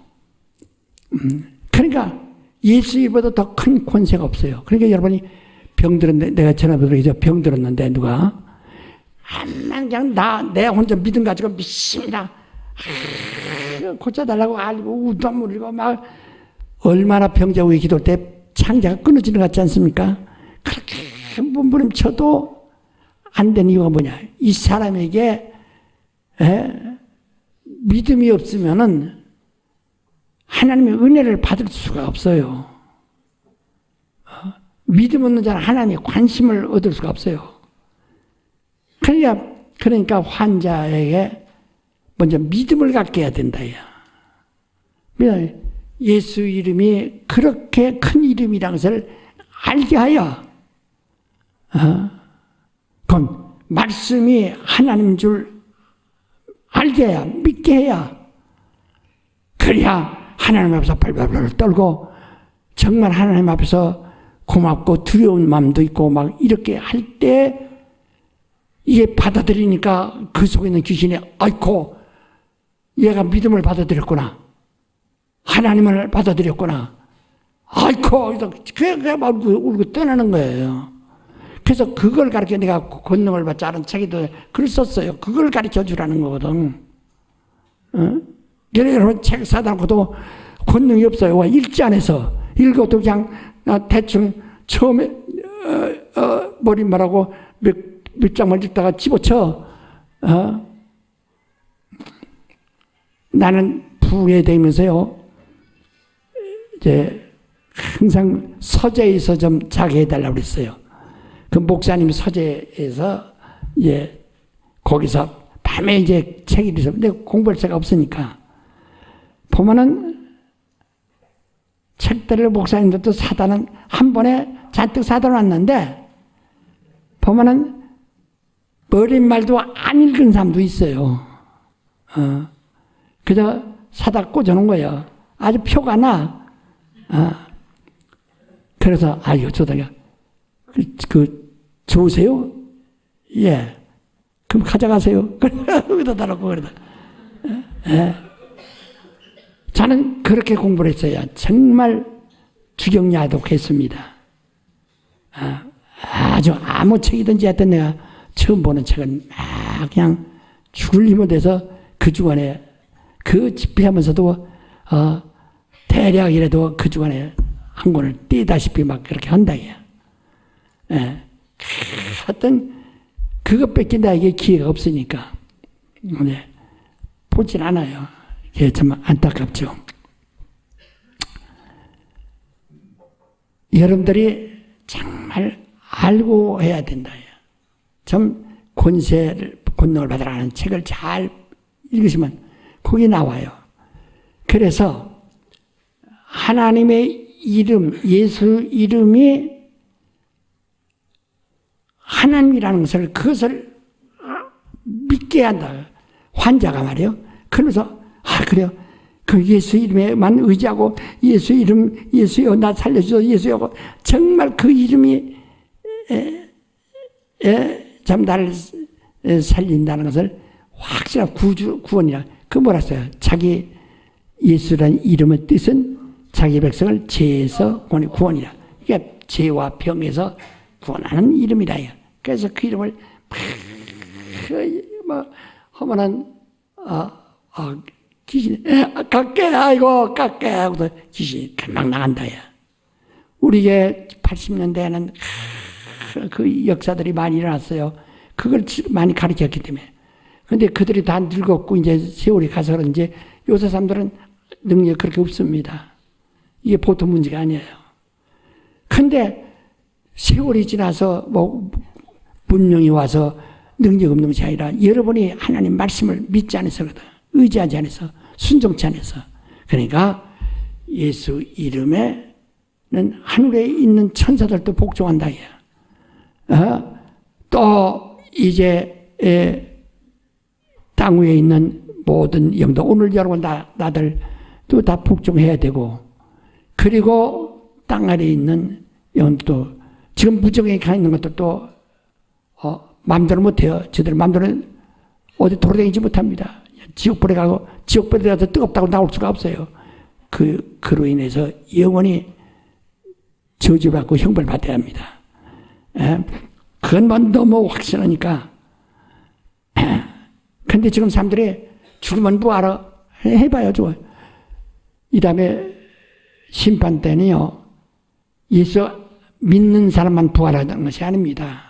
그러니까 예수 이름보다 더 큰 권세가 없어요. 그러니까 여러분이 병들었는데 내가 전화번호 병들었는데 누가 그냥 내 혼자 믿음 가지고 믿습니다. 고쳐달라고 알고 우도 물리고 막 얼마나 병자 후에 기도할 때 창자가 끊어지는 것 같지 않습니까? 그렇게 몸부림쳐도 안 되는 이유가 뭐냐? 이 사람에게 믿음이 없으면은 하나님의 은혜를 받을 수가 없어요. 믿음 없는 자는 하나님의 관심을 얻을 수가 없어요. 그러니까 환자에게 먼저 믿음을 갖게 해야 된다. 예수 이름이 그렇게 큰 이름이라는 것을 알게 하여, 그럼 말씀이 하나님인 줄 알게 해야, 믿게 해야, 그래야 하나님 앞에서 발발발 떨고 정말 하나님 앞에서 고맙고 두려운 마음도 있고 막 이렇게 할 때 이게 받아들이니까 그 속에 있는 귀신이 아이고 얘가 믿음을 받아들였구나. 하나님을 받아들였구나. 아이고 그게 막 울고 떠나는 거예요. 그래서 그걸 가르쳐 내가 권능을 받지 않은 책에도 글 썼어요. 그걸 가르쳐 주라는 거거든. 여러분 책 사다 놓고도 권능이 없어요. 읽지 않아서 읽어도 그냥 대충 처음에 머리말하고 몇 장만 읽다가 집어쳐. 나는 부흥되면서요. 이제 항상 서재에서 좀 자게 해달라고 그랬어요. 그 목사님 서재에서 이제 거기서 밤에 이제 책을 읽어서 내가 공부할 새가 없으니까 보면은 책들을 목사님들도 사다는 한 번에 잔뜩 사다 놨는데 보면은 머릿말도 안 읽은 사람도 있어요. 그저 사다 꽂아놓은 거예요. 아주 표가 나. 그래서 이거 저다가 좋으세요? 예. 그럼 가져가세요. 여기다 달라고 그러다. 저는 그렇게 공부를 했어요. 정말 주경야독했습니다. 아주 아무 책이든지 하여튼 내가 처음 보는 책은 막 그냥 죽을 힘을 내서 그 주간에 그 집회하면서도 대략이라도 그 주간에 한 권을 띄다시피 막 그렇게 한다고요. 예. 하여튼 그것밖에 나에게 기회가 없으니까 네. 보진 않아요. 그게 참 안타깝죠. 여러분들이 정말 알고 해야 된다. 좀 권능을 받으라는 책을 잘 읽으시면 거기 나와요. 그래서 하나님의 이름, 예수 이름이 하나님이라는 것을 그것을 믿게 한다. 환자가 말이요. 그러면서 그래요. 그 예수 이름에만 의지하고 예수 이름, 예수여 나 살려주소 예수여 정말 그 이름이 참 나를 살린다는 것을 확실한 구원이라. 그 뭐라 써요? 자기 예수라는 이름의 뜻은 자기 백성을 죄에서 구원이라. 이게 죄와 병에서 구원하는 이름이라. 그래서 그 이름을 하면은 귀신이 깎게 아이고 깎게 하고서 귀신이 금방 나간다. 우리의 80년대에는 그 역사들이 많이 일어났어요. 그걸 많이 가르쳤기 때문에. 근데 그들이 다 늙었고 이제 세월이 가서 그런지 요새 사람들은 능력이 그렇게 없습니다. 이게 보통 문제가 아니에요. 근데 세월이 지나서 뭐 문명이 와서 능력 없는 것이 아니라 여러분이 하나님 말씀을 믿지 않아서거든. 의지하지 않아서 순종치 않아서. 그러니까 예수 이름에는 하늘에 있는 천사들도 복종한다. 또 이제 땅 위에 있는 모든 영도 오늘 여러분 나들도 다 복종해야 되고 그리고 땅 아래에 있는 영도 지금 무정에 가 있는 것들도 마음대로 못해요. 저들 마음대로 어디 돌아다니지 못합니다. 지옥불에 가고 지옥불에 가서 뜨겁다고 나올 수가 없어요. 그로 인해서 영원히 저주받고 형벌 받아야 합니다. 그건 뭐 너무 확실하니까. 근데 지금 사람들이 죽으면 뭐하러 해봐요. 좋아요. 이 다음에 심판 때는요. 예수 믿는 사람만 부활하는 것이 아닙니다.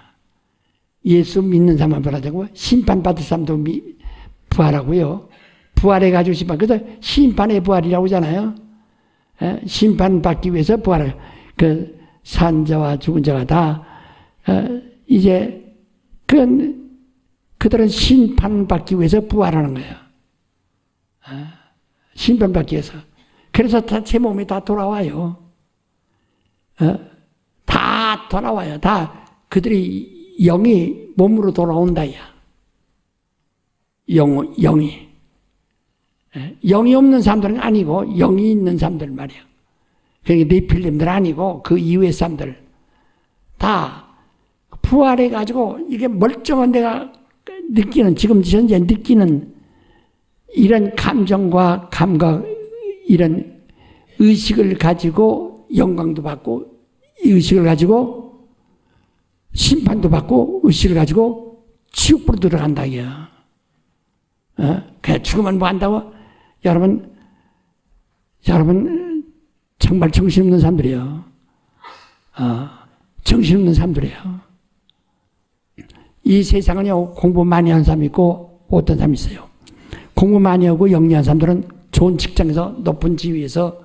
예수 믿는 사람만 부활하자고 심판받을 사람도 부활하고요. 부활해가지고 심판. 그래서 심판의 부활이라고 하잖아요. 심판받기 위해서 부활을. 그 산자와 죽은 자가 다 이제 그들은 심판받기 위해서 부활하는 거예요. 심판받기 위해서. 그래서 다 제 몸이 다 돌아와요. 다 돌아와요. 다 그들이 영이 몸으로 돌아온다. 영이. 영이 없는 사람들은 아니고 영이 있는 사람들 말이에요. 그러니까 네필림들 아니고 그 이후의 사람들 다 부활해가지고 이게 멀쩡한 내가 느끼는 지금 현재 느끼는 이런 감정과 감각 이런 의식을 가지고 영광도 받고 의식을 가지고 심판도 받고 의식을 가지고 지옥불로 들어간다 이게요. 그냥 죽으면 뭐 한다고? 여러분 정말 정신없는 사람들이에요. 정신없는 사람들이에요. 이 세상은요 공부 많이 한 사람이 있고 어떤 사람이 있어요. 공부 많이 하고 영리한 사람들은 좋은 직장에서 높은 지위에서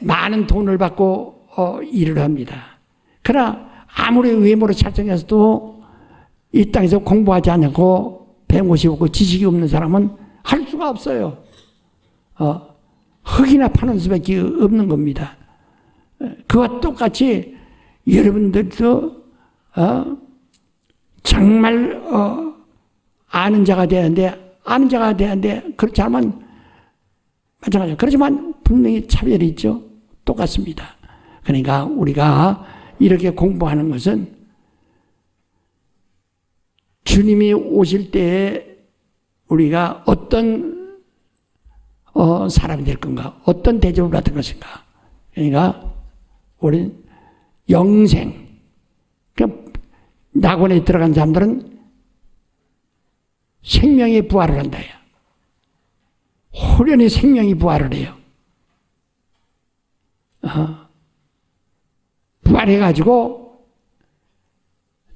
많은 돈을 받고 일을 합니다. 그러나 아무리 외모로 잘생겨서도 이 땅에서 공부하지 않고 배움이 없고 지식이 없는 사람은 할 수가 없어요. 흙이나 파는 수밖에 없는 겁니다. 그와 똑같이 여러분들도 정말 아는 자가 되는데 그렇지 않으면 마찬가지죠. 그렇지만 분명히 차별이 있죠. 똑같습니다. 그러니까 우리가 이렇게 공부하는 것은 주님이 오실 때에 우리가 어떤 사람이 될 건가, 어떤 대접을 받을 것인가. 그러니까 우리는 영생, 낙원에 들어간 사람들은 생명이 부활을 한다. 호련히 생명이 부활을 해요. 부활해가지고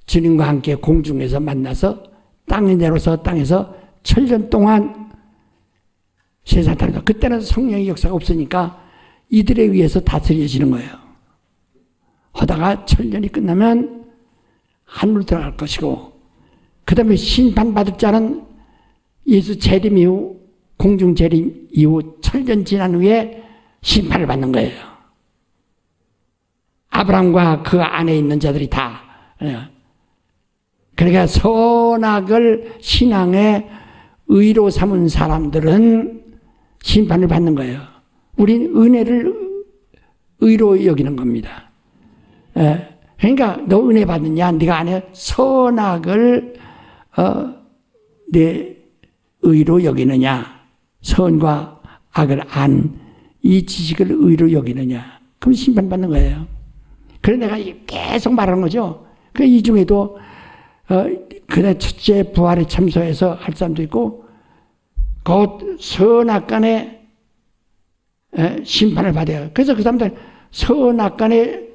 주님과 함께 공중에서 만나서 땅에 내려서 땅에서 7년 동안 세상 살다. 그때는 성령의 역사가 없으니까 이들에 의해서 다스려지는 거예요. 하다가 7년이 끝나면 하늘로 들어갈 것이고, 그 다음에 심판받을 자는 예수 재림 이후, 공중 재림 이후 7년 지난 후에 심판을 받는 거예요. 아브라함과 그 안에 있는 자들이 다. 그러니까 선악을 신앙의 의로 삼은 사람들은 심판을 받는 거예요. 우린 은혜를 의로 여기는 겁니다. 그러니까 너 은혜 받느냐? 네가 안에 선악을 내 의로 여기느냐? 선과 악을 안 이 지식을 의로 여기느냐? 그럼 심판받는 거예요. 그래서 내가 계속 말하는 거죠. 이 중에도 그날 첫째 부활에 참석해서 할 사람도 있고, 곧 선악간에 심판을 받아요. 그래서 그 사람들 선악간에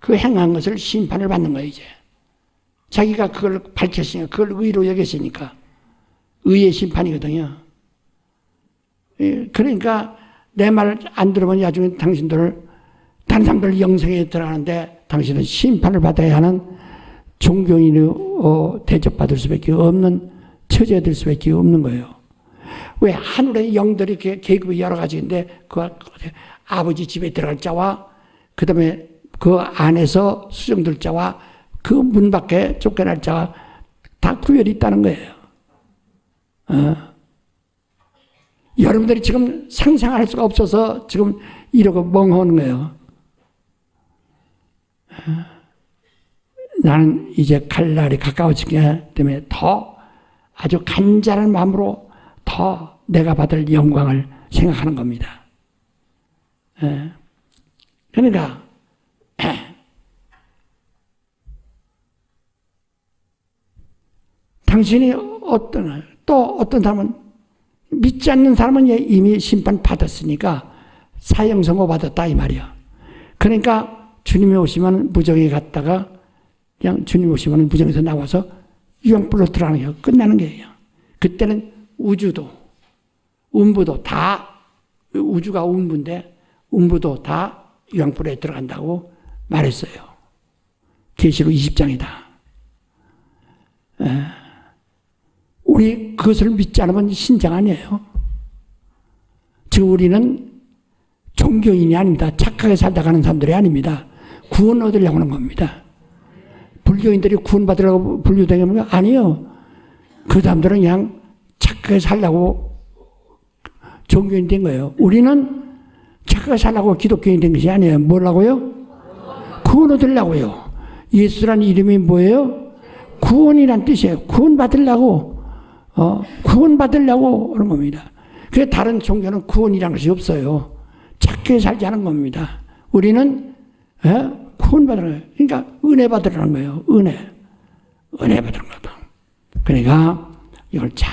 그 행한 것을 심판을 받는 거예요, 이제. 자기가 그걸 밝혔으니까, 그걸 의로 여겼으니까. 의의 심판이거든요. 그러니까 내 말 안 들으면 나중에 당신들, 다른 사람들 영생에 들어가는데 당신은 심판을 받아야 하는 종교인으로 대접받을 수밖에 없는 처지가 될 수밖에 없는 거예요. 왜? 하늘의 영들이 계급이 여러 가지인데 그 아버지 집에 들어갈 자와 그 다음에 그 안에서 수정될 자와 그 문 밖에 쫓겨날 자와 다 구별이 있다는 거예요. 여러분들이 지금 상상할 수가 없어서 지금 이러고 멍하는 거예요. 나는 이제 갈 날이 가까워지기 때문에 더 아주 간절한 마음으로 더 내가 받을 영광을 생각하는 겁니다. 그러니까 당신이 어떤 사람은 믿지 않는 사람은 이미 심판 받았으니까 사형선고 받았다 이 말이야. 그러니까 주님이 오시면 무정에 갔다가 그냥 주님 오시면 무정에서 나와서 유황불로 들어가는 게 끝나는 거예요. 그때는 우주도 음부도 다, 우주가 음부인데 음부도 다 유황불에 들어간다고 말했어요. 계시록 20장이다. 우리 그것을 믿지 않으면 신장 아니에요. 지금 우리는 종교인이 아닙니다. 착하게 살다 가는 사람들이 아닙니다. 구원 얻으려고 하는 겁니다. 불교인들이 구원 받으려고 불교되는 거 아니에요. 그 사람들은 그냥 착하게 살려고 종교인 된 거예요. 우리는 착하게 살려고 기독교인 된 것이 아니에요. 뭐라고요? 구원 얻으려고요. 예수라는 이름이 뭐예요? 구원이란 뜻이에요. 구원 받으려고 하는 겁니다. 그 다른 종교는 구원이라는 것이 없어요. 착하게 살지 않은 겁니다. 우리는 구원 받으라는 거예요. 그러니까 은혜 받으라는 거예요. 은혜 받으라는 거다. 그러니까 이걸 잘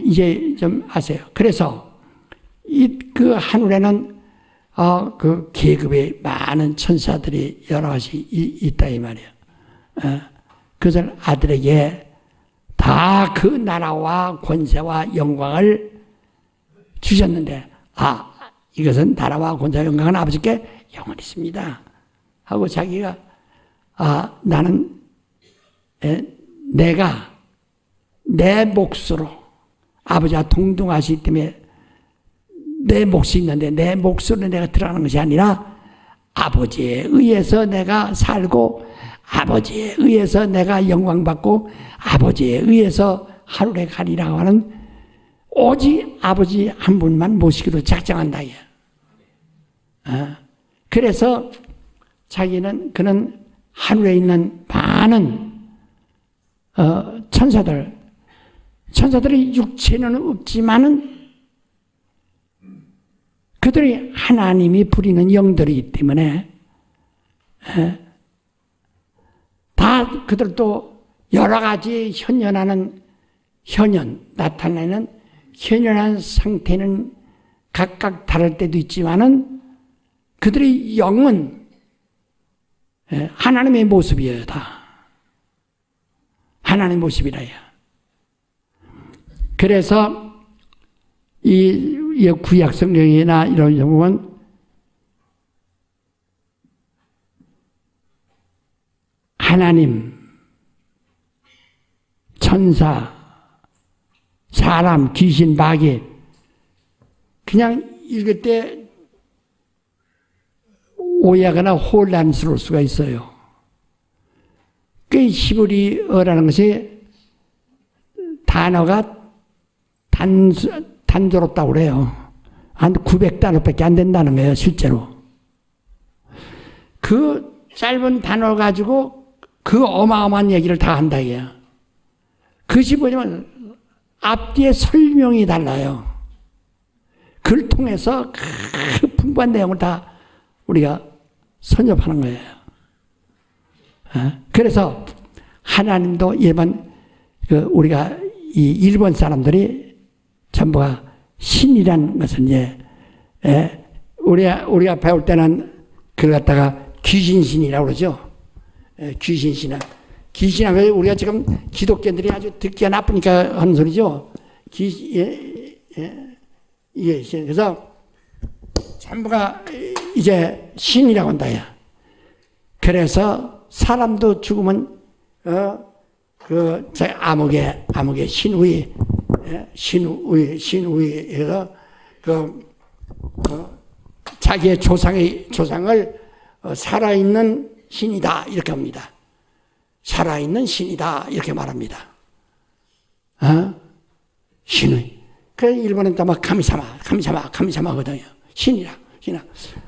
이제 좀 아세요. 그래서 그 하늘에는 그 계급의 많은 천사들이 여러 가지 있다 이 말이에요. 그것을 아들에게 다 그 나라와 권세와 영광을 주셨는데, 이것은 나라와 권세와 영광은 아버지께 영원히 있습니다 하고 자기가 나는 내가 내 몫으로 아버지와 동등하시기 때문에 내 몫이 있는데 내 몫으로 내가 들어가는 것이 아니라 아버지에 의해서 내가 살고 아버지에 의해서 내가 영광받고 아버지에 의해서 하늘에 가리라고 하는 오직 아버지 한 분만 모시기로 작정한다. 그래서 그는 하늘에 있는 많은 천사들의 육체는 없지만은 그들이 하나님이 부리는 영들이기 때문에 다 그들도 여러 가지 나타나는 현현한 상태는 각각 다를 때도 있지만은 그들의 영은 하나님의 모습이에요, 다. 하나님의 모습이라요. 그래서 이 구약 성경이나 이런 경우는 하나님, 천사, 사람, 귀신, 마귀 그냥 읽을 때 오해하거나 혼란스러울 수가 있어요. 그 히브리어라는 것이 단어가 단조롭다고 그래요. 한 900단어밖에 안 된다는 거예요, 실제로. 그 짧은 단어 가지고 그 어마어마한 얘기를 다 한다, 이게요. 그것이 뭐냐면 앞뒤에 설명이 달라요. 그걸 통해서 그 풍부한 내용을 다 우리가 선접하는 거예요. 그래서 하나님도 일반 우리가 이 일본 사람들이 전부가 신이라는 것은 이제 우리가 배울 때는 그걸 갖다가 귀신신이라고 그러죠. 귀신신은 귀신은 우리가 지금 기독교인들이 아주 듣기가 나쁘니까 하는 소리죠. 그래서 전부가 이제 신이라고 한다. 그래서 사람도 죽으면 암흑의 신우에서 자기의 조상을 살아있는 신이다 이렇게 합니다. 살아있는 신이다 이렇게 말합니다. 신의. 그 일본은 막 가미사마거든요. 신이라.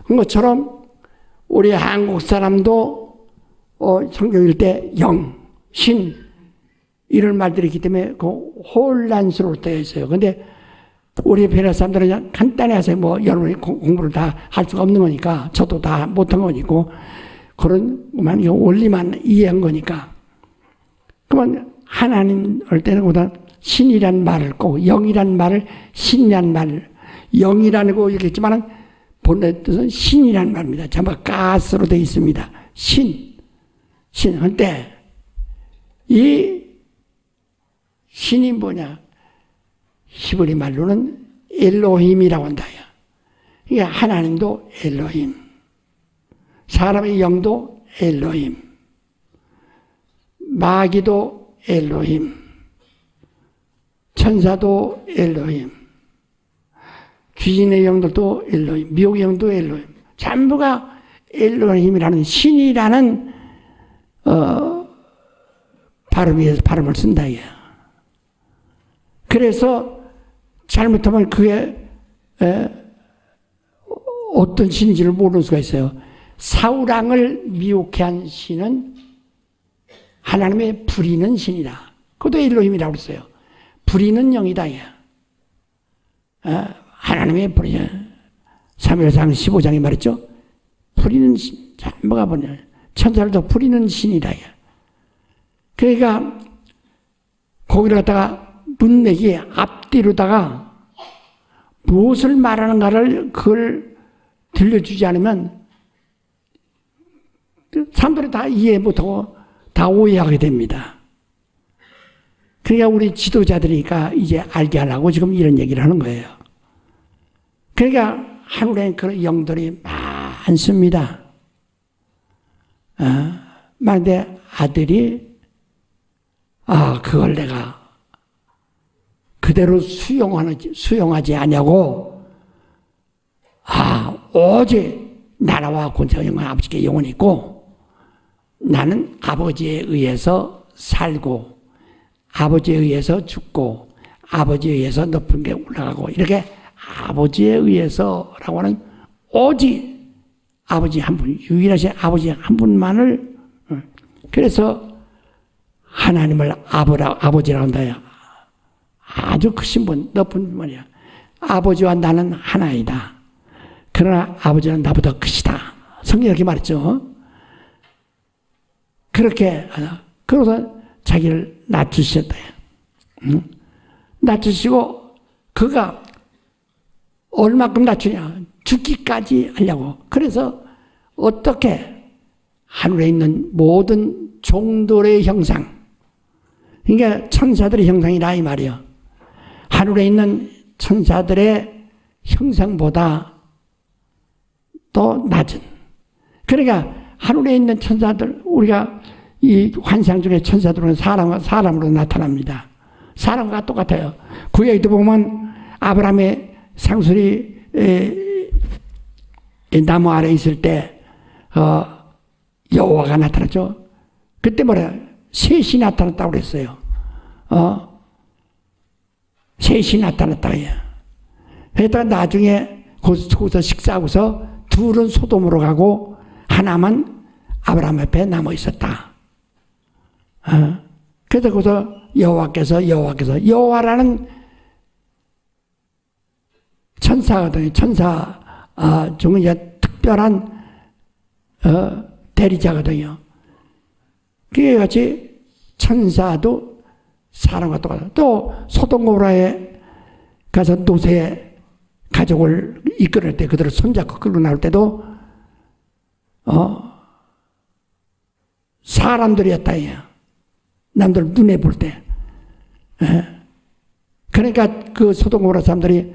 그것처럼 우리 한국 사람도 성경 읽을 때 영, 신 이런 말들이 있기 때문에 그 혼란스러울 때가 있어요. 그런데 우리 베네 사람들은 그냥 간단히 하세요. 뭐 여러분이 공부를 다 할 수가 없는 거니까 저도 다 못한 거니까 그런 것만 원리만 이해한 거니까. 그러면 하나님 할 때는 보다 신이란 말을 꼭 영이란 말을 신이란 말을 영이라고 얘기했지만은 본래 뜻은 신이란 말입니다. 전부 가스로 되어 있습니다. 신 할 때 이 신이 뭐냐? 히브리 말로는 엘로힘이라고 한다. 이게 하나님도 엘로힘, 사람의 영도 엘로힘, 마귀도 엘로힘, 천사도 엘로힘, 귀신의 영들도 엘로힘, 미혹의 영도 엘로힘, 전부가 엘로힘이라는 신이라는 발음을 쓴다. 그래서 잘못하면 그게 어떤 신인지를 모르는 수가 있어요. 사울왕을 미혹해 한 신은 하나님의 부리는 신이다. 그것도 엘로힘이라고 그랬어요. 부리는 영이다. 하나님의 부리. 사무엘상 15장에 말했죠. 부리는 신. 뭐가 뭐냐. 천사를 부리는 신이다. 그러니까 거기를 갖다가 문맥이 앞뒤로다가 무엇을 말하는가를 그걸 들려주지 않으면 사람들이 다 이해 못하고 다 오해하게 됩니다. 그러니까 우리 지도자들이니까 이제 알게 하려고 지금 이런 얘기를 하는 거예요. 그러니까 하늘에 그런 영들이 많습니다. 그런데 아들이 그걸 내가 그대로 수용하지 않냐고 오직 나라와 권세와 영광 아버지께 영원히 있고 나는 아버지에 의해서 살고 아버지에 의해서 죽고 아버지에 의해서 높은 데 올라가고 이렇게 아버지에 의해서라고 하는 오직 아버지 한 분, 유일하신 아버지 한 분만을 그래서 하나님을 아버지라고 한다. 아주 크신 분, 높은 분이야. 아버지와 나는 하나이다. 그러나 아버지는 나보다 크시다. 성경이 이렇게 말했죠. 그렇게 그래서 자기를 낮추셨다. 낮추시고 그가 얼마큼 낮추냐? 죽기까지 하려고. 그래서 어떻게 하늘에 있는 모든 종들의 형상, 그러니까 천사들의 형상이라 이 말이요. 하늘에 있는 천사들의 형상보다 더 낮은. 그러니까 하늘에 있는 천사들, 우리가 이 환상 중에 천사들은 사람으로 나타납니다. 사람과 똑같아요. 구약에도 보면 아브라함의 상수리 나무 아래 있을 때 여호와가 나타났죠. 그때 뭐래요? 셋이 나타났다고 그랬어요. 셋이 나타났다. 그러다가 나중에 거기서 식사하고서 둘은 소돔으로 가고 하나만 아브라함 앞에 남아 있었다. 그래서 거기서 여호와라는 천사거든요. 천사 중에 이제 특별한 대리자거든요. 그게 같이 천사도 사람과 똑같아요. 또 소돔고모라에 가서 노새 가족을 이끌을 때 그들을 손잡고 끌고 나올 때도 사람들이었다. 남들 눈에 볼 때. 그러니까 그 소돔고모라 사람들이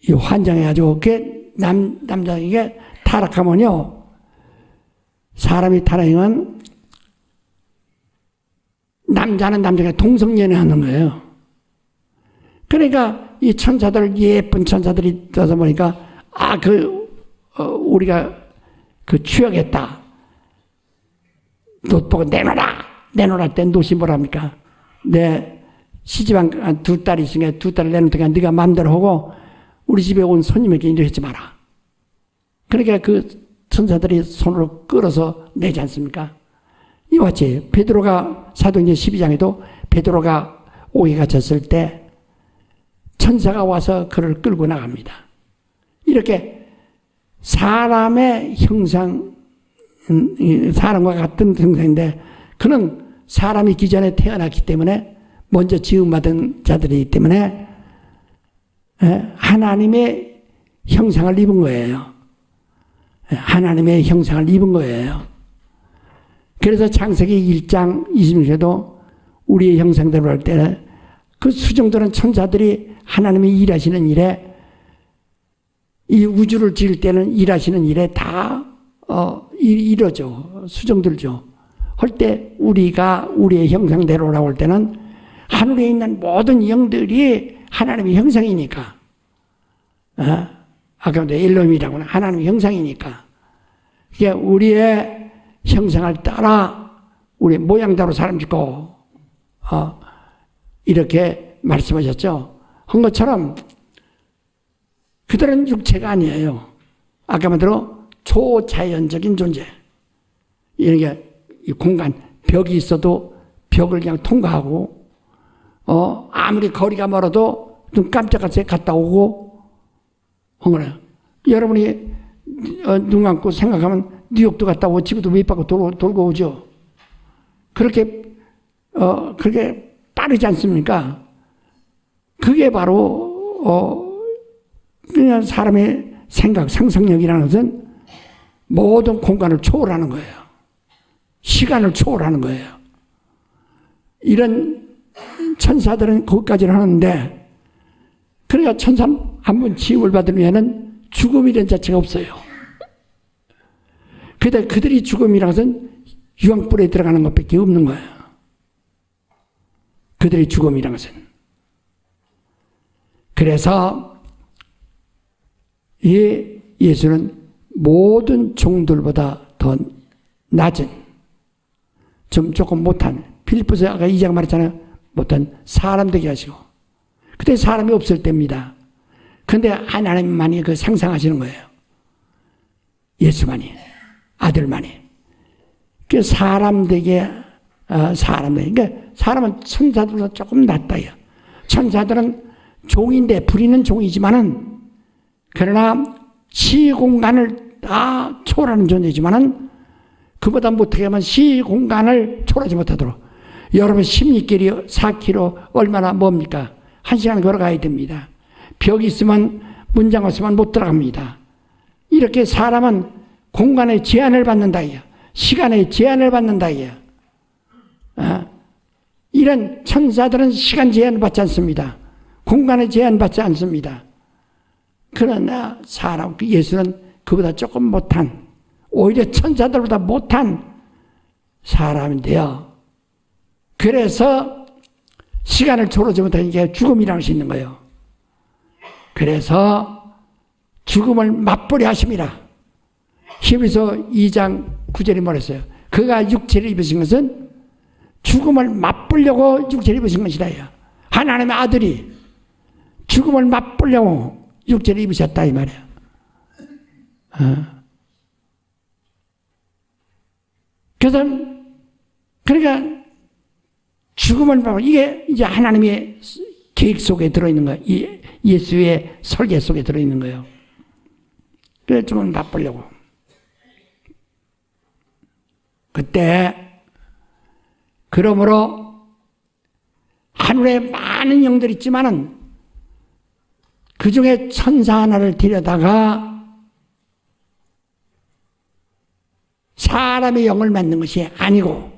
이 환장해가지고 그게 남자에게 타락하면요, 사람이 타락하면 남자는 남자가 동성연애 하는 거예요. 그러니까 이 천사들, 예쁜 천사들이 떠서 보니까 우리가 그 취하겠다. 너 보고 내놓으라 때 노시 뭐랍니까? 내 시집한 두 딸이 있으니까 두 딸을 내놓으니까 네가 마음대로 하고 우리 집에 온 손님에게 이렇게 하지 마라. 그러니까 그 천사들이 손으로 끌어서 내지 않습니까? 이와 같이 베드로가 사도행전 12장에도 베드로가 오해가 졌을 때 천사가 와서 그를 끌고 나갑니다. 이렇게 사람의 형상, 사람과 같은 형상인데 그는 사람이 기존에 태어났기 때문에 먼저 지음받은 자들이기 때문에 하나님의 형상을 입은 거예요. 하나님의 형상을 입은 거예요. 그래서 창세기 1장 26절에도 우리의 형상대로 할 때는 그 수정들은 천사들이 하나님이 일하시는 일에 이 우주를 지을 때는 일하시는 일에 다 이러죠. 수정들죠. 할 때 우리가 우리의 형상대로라고 할 때는 하늘에 있는 모든 영들이 하나님의 형상이니까. 아까도 엘롬이라고는 하나님의 형상이니까. 그게 우리의 형상을 따라 우리 모양대로 사람 짓고 이렇게 말씀하셨죠. 한 것처럼 그들은 육체가 아니에요. 아까 말대로 초자연적인 존재. 이게 공간, 벽이 있어도 벽을 그냥 통과하고 아무리 거리가 멀어도 눈 깜짝같이 갔다 오고 한 거예요. 여러분이 눈 감고 생각하면 뉴욕도 갔다 오고 지구도 몇 바퀴 돌고 오죠. 그렇게 빠르지 않습니까? 그게 바로 그냥 사람의 생각, 상상력이라는 것은 모든 공간을 초월하는 거예요. 시간을 초월하는 거예요. 이런 천사들은 거기까지는 하는데, 그러니까 천사 한 번 지음을 받으면은 죽음이라는 자체가 없어요. 그런데 그들이 죽음이라는 것은 유황불에 들어가는 것밖에 없는 거예요. 그들의 죽음이라는 것은. 그래서 이 예수는 모든 종들보다 더 낮은, 조금 못한, 필리포스 아까 2장 말했잖아요. 못한 사람 되게 하시고. 그때 사람이 없을 때입니다. 그런데 하나님만이 그 상상하시는 거예요. 예수만이, 아들만이. 그 사람 되게, 그러니까 사람은 천사들보다 조금 낫다요. 천사들은 종인데, 부리는 종이지만은, 그러나 시공간을 다 초월하는 존재지만은, 그보다 못하게 하면 시공간을 초월하지 못하도록. 여러분 심리길이 4km 얼마나 뭡니까? 1시간 걸어가야 됩니다. 벽이 있으면 문장 없으면 못 들어갑니다. 이렇게 사람은 공간의 제한을 받는다 이야. 시간의 제한을 받는다 이야. 이런 천사들은 시간 제한 받지 않습니다. 공간의 제한 받지 않습니다. 그러나 사람 예수는 그보다 조금 못한, 오히려 천사들보다 못한 사람인데요. 그래서 시간을 초월하지 못하니까 죽음이라고 할 수 있는 거예요. 그래서 죽음을 맛보려 하심이라. 히브리서 2장 9절이 뭐랬어요? 그가 육체를 입으신 것은 죽음을 맛보려고 육체를 입으신 것이다. 하나님의 아들이 죽음을 맛보려고 육체를 입으셨다 이 말이야. 그래서 그러니까 죽음을 맛보, 이게 이제 하나님의 계획 속에 들어있는 거예요. 예수의 설계 속에 들어있는 거예요. 그래서 죽음을 맛보려고. 그때 그러므로 하늘에 많은 영들이 있지만은 그 중에 천사 하나를 데려다가 사람의 영을 맡는 것이 아니고,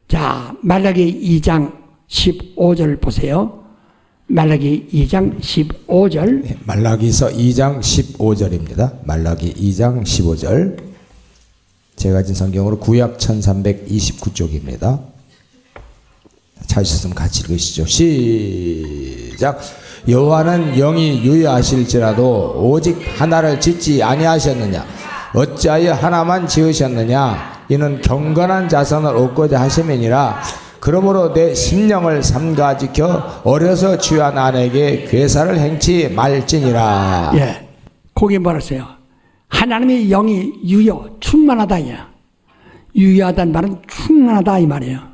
자, 말라기 2장 15절 보세요. 말라기 2장 15절. 네, 말라기서 2장 15절입니다. 말라기 2장 15절. 제가 가진 성경으로 구약 1329쪽입니다. 찾으셨으면 같이 읽으시죠. 시작. 여호와는 영이 유효하실지라도 오직 하나를 짓지 아니하셨느냐? 어찌하여 하나만 지으셨느냐? 이는 경건한 자손을 얻고자 하심이니라. 그러므로 내 심령을 삼가 지켜 어려서 주한 아내에게 괴사를 행치 말지니라. 예, 거기 뭐랬어요? 하나님의 영이 유효, 충만하다. 야. 유효하다는 말은 충만하다 이 말이에요.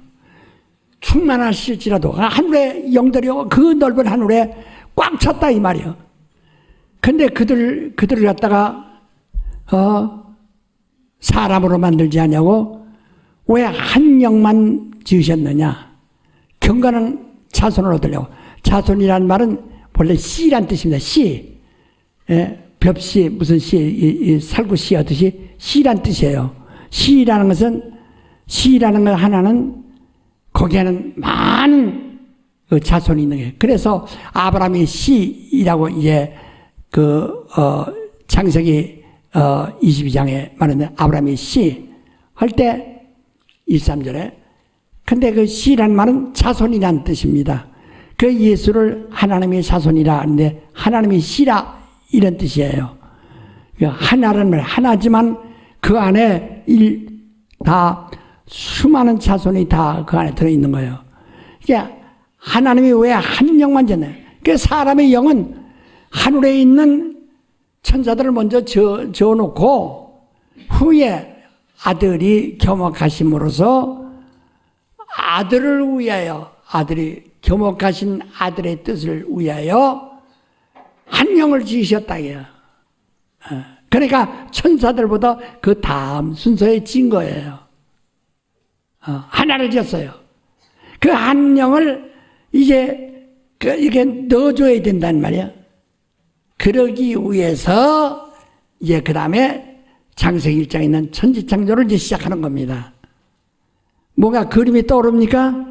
충만하실지라도 하늘의 영들이 그 넓은 하늘에 꽉 찼다 이 말이에요. 근데 그들을 갖다가 사람으로 만들지 않냐고? 왜 한 영만 지으셨느냐? 경건한 자손을 얻으려고. 자손이라는 말은 원래 씨란 뜻입니다. 씨. 예, 벽씨, 무슨 씨, 살구씨 하듯이 씨란 뜻이에요. 씨라는 것은, 씨라는 것 하나는 거기에는 많은 그 자손이 있는 거예요. 그래서 아브라함의 씨라고 이제 창세기 22장에 말하는 아브라함의 씨 할 때 23절에 근데 그 씨란 말은 자손이라는 뜻입니다. 그 예수를 하나님의 자손이라 하는데 하나님의 씨라 이런 뜻이에요. 하나라는 말 하나지만 그 안에 다 수많은 자손이 다 그 안에 들어있는 거예요. 그러니까 하나님이 왜 한 영만 졌나요? 그 사람의 영은 하늘에 있는 천사들을 먼저 저어놓고 후에 아들이 겸허하심으로써 아들을 위하여 아들이 겸허하신 아들의 뜻을 위하여 한 영을 지으셨다 이거예요. 그러니까 천사들보다 그 다음 순서에 진 거예요. 하나를 지었어요. 그 한 영을 이제 이렇게 넣어줘야 된단 말이야. 그러기 위해서 이제 그 다음에 창세기 1장에 있는 천지창조를 이제 시작하는 겁니다. 뭔가 그림이 떠오릅니까?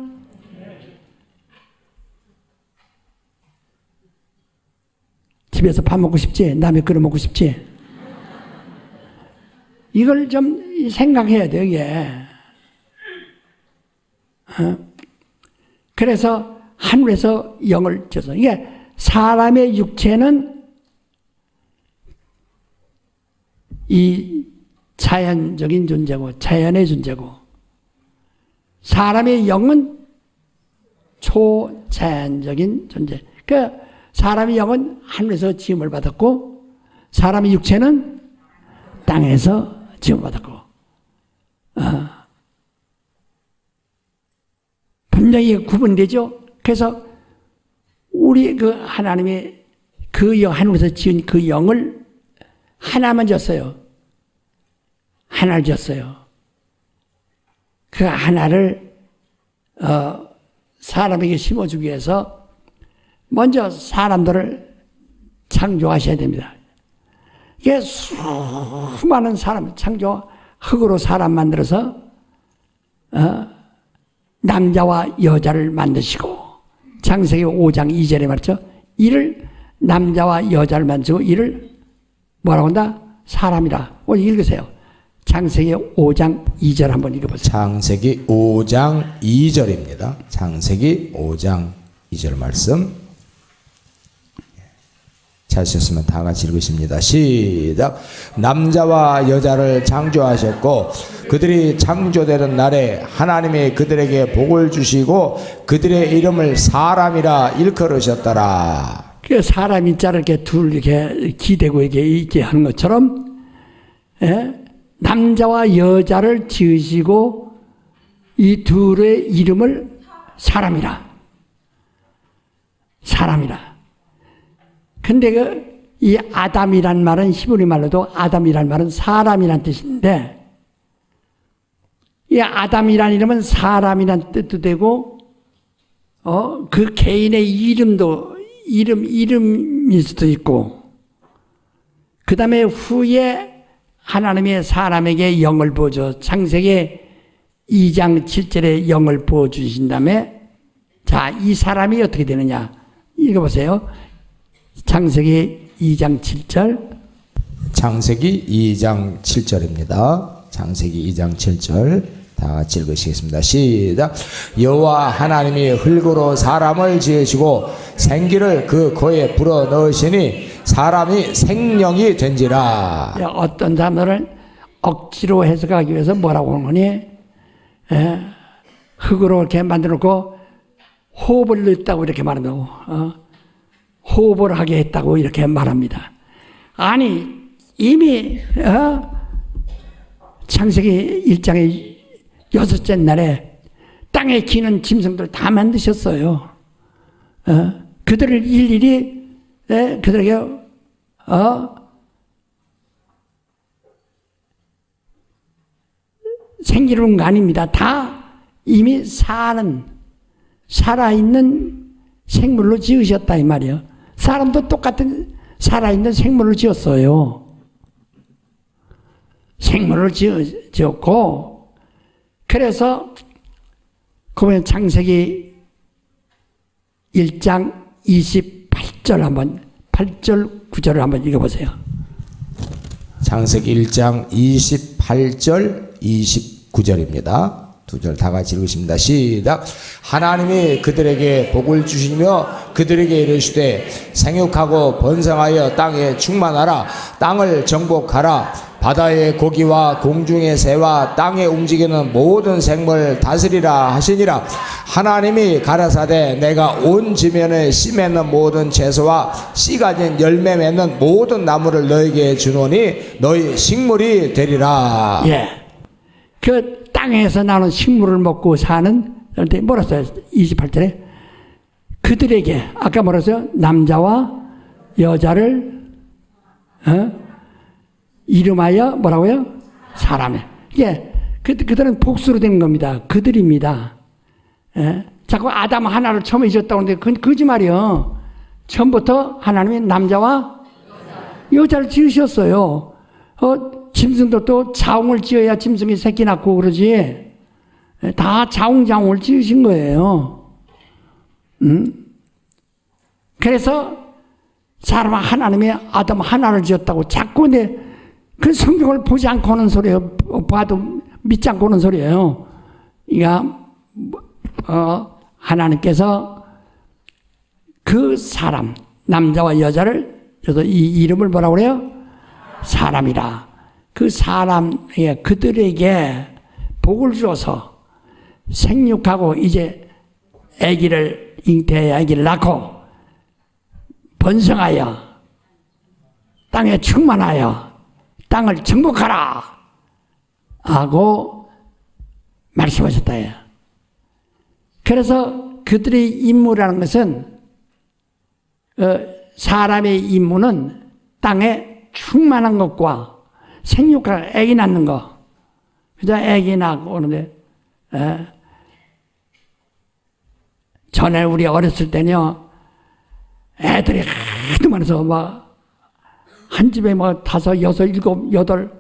집에서 밥 먹고 싶지? 남의 그릇 먹고 싶지? 이걸 좀 생각해야 돼요, 이게. 그래서 하늘에서 영을 줘서 이게 사람의 육체는 이 자연적인 존재고 자연의 존재고 사람의 영은 초자연적인 존재. 그 사람의 영은 하늘에서 지음을 받았고 사람의 육체는 땅에서 지음을 받았고 분명히 구분되죠. 그래서 우리 그 하나님의 그 영, 하늘에서 지은 그 영을 하나만 줬어요. 하나를 줬어요. 그 하나를 사람에게 심어주기 위해서 먼저 사람들을 창조하셔야 됩니다. 이게 수많은 사람 흙으로 사람 만들어서 남자와 여자를 만드시고 창세기 5장 2절에 말이죠. 이를 남자와 여자를 만드시고 이를 뭐라고 한다? 사람이라. 오늘 읽으세요. 창세기 5장 2절 한번 읽어보세요. 창세기 5장 2절입니다. 창세기 5장 2절 말씀. 찾으셨으면 다 같이 읽으십니다. 시작. 남자와 여자를 창조하셨고 그들이 창조되는 날에 하나님이 그들에게 복을 주시고 그들의 이름을 사람이라 일컬으셨더라. 그 사람 인자를 이렇게 둘 이렇게 기대고 이렇게 하는 것처럼, 남자와 여자를 지으시고 이 둘의 이름을 사람이라. 근데 이 아담이란 말은 히브리 말로도 아담이란 말은 사람이란 뜻인데, 이 아담이란 이름은 사람이란 뜻도 되고, 그 개인의 이름일 수도 있고, 그 다음에 후에 하나님의 사람에게 영을 부어줘. 창세기 2장 7절에 영을 부어주신 다음에, 자, 이 사람이 어떻게 되느냐. 읽어보세요. 창세기 2장 7절. 창세기 2장 7절입니다. 창세기 2장 7절 다 같이 읽으시겠습니다. 시작. 여호와 하나님이 흙으로 사람을 지으시고 생기를 그 코에 불어 넣으시니 사람이 생명이 된지라. 어떤 사람들은 억지로 해석하기 위해서 뭐라고 하는 거니? 흙으로 이렇게 만들어 놓고 호흡을 넣었다고 이렇게 말한다고. 호흡을 하게 했다고 이렇게 말합니다. 아니, 이미 창세기 1장의 6째 날에 땅에 기는 짐승들 다 만드셨어요. 그들을 일일이 그들에게 생기는 거 아닙니다. 다 이미 살아있는 생물로 지으셨다 이 말이에요. 사람도 똑같은 살아있는 생물을 지었어요. 생물을 지었고, 그래서 그러면 창세기 1장 28절 한번 8절 9절을 한번 읽어보세요. 창세기 1장 28절 29절입니다. 두 절 다 같이 읽으십니다. 시작. 하나님이 그들에게 복을 주시며 그들에게 이르시되 생육하고 번성하여 땅에 충만하라. 땅을 정복하라. 바다의 고기와 공중의 새와 땅에 움직이는 모든 생물 다스리라 하시니라. 하나님이 가라사대 내가 온 지면에 씨 맺는 모든 채소와 씨 가진 열매 맺는 모든 나무를 너에게 주노니 너희 식물이 되리라. 예. 그 땅에서 나는 식물을 먹고 사는, 뭐라 써요? 28절에 그들에게 아까 뭐라 써요? 남자와 여자를 이름하여 뭐라고요? 사람에. 이게 그들은 복수로 된 겁니다. 그들입니다. 자꾸 아담 하나를 처음에 지었다고 하는데 그건 거짓말이요. 처음부터 하나님이 남자와 여자를 지으셨어요. 짐승들도 자웅을 지어야 짐승이 새끼 낳고 그러지. 다 자웅을 지으신 거예요. 그래서 사람 하나님이 아담 하나를 지었다고 자꾸 그 성경을 보지 않고 하는 소리예요. 봐도 믿지 않고 하는 소리예요. 그러니까 하나님께서 그 사람 남자와 여자를 그래서 이 이름을 뭐라고 그래요? 사람이라. 그 사람에게 그들에게 복을 주어서 생육하고 이제 아기를 잉태해 아기를 낳고 번성하여 땅에 충만하여 땅을 정복하라 하고 말씀하셨다 해요. 그래서 그들의 임무라는 것은 사람의 임무는 땅에 충만한 것과 생육하고 아기 낳는 거. 그죠? 아기 낳고 오는데 전에 우리 어렸을 때는요, 애들이 하도 많아서 막, 한 집에 뭐 5, 6, 7, 8,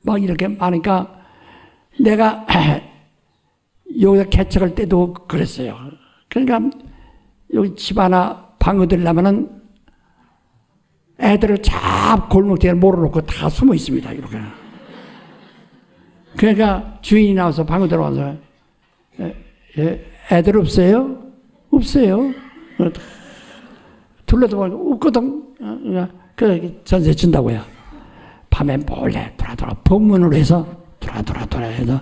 막 이렇게 많으니까 내가 여기서 개척할 때도 그랬어요. 그러니까 여기 집 하나 방어 들려면은 애들을 잡 골목대에 몰아놓고 다 숨어 있습니다. 이렇게. 그러니까 주인이 나와서 방어 들어와서 애들 없어요? 없어요. 둘러도 없거든. 그 전세 준다고요. 밤에 몰래 돌아 법문으로 해서 돌아 해서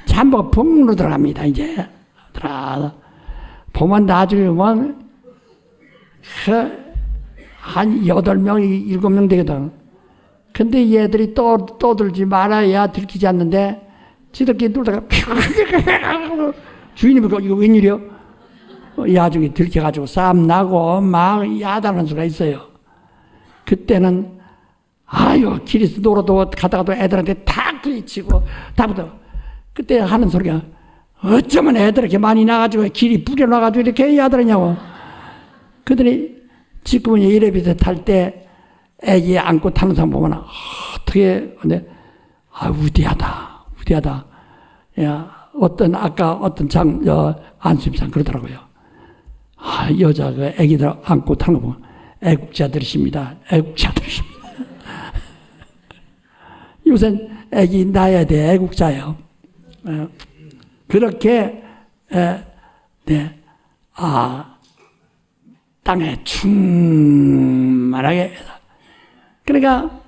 전부 법문으로 들어갑니다. 이제 보면 나중에 보면 한 8명, 7명 되거든. 근데 얘들이 떠들지 말아야 들키지 않는데 지들끼리 놀다가 주인이 보고 이거 웬일이요? 야중에 들켜가지고 싸움 나고 막 야단하는 수가 있어요. 그때는 아유 길에서 놀아도 가다가도 애들한테 탁 부딪히고 다 붙어. 그때 하는 소리가 어쩌면 애들 이렇게 많이 나가지고 길이 뿌려놔가지고 이렇게 야단하냐고. 그들이 지금은 이래비서 탈 때 애기 안고 타는 사람 보면 어떻게 근데 우대하다. 야 아까 어떤 안수임상 그러더라고요. 여자 그 애기들 안고 타는 거 보면 애국자들이십니다. 요새는 애기 낳아야 돼. 애국자예요. 그렇게 땅에 충만하게 그러니까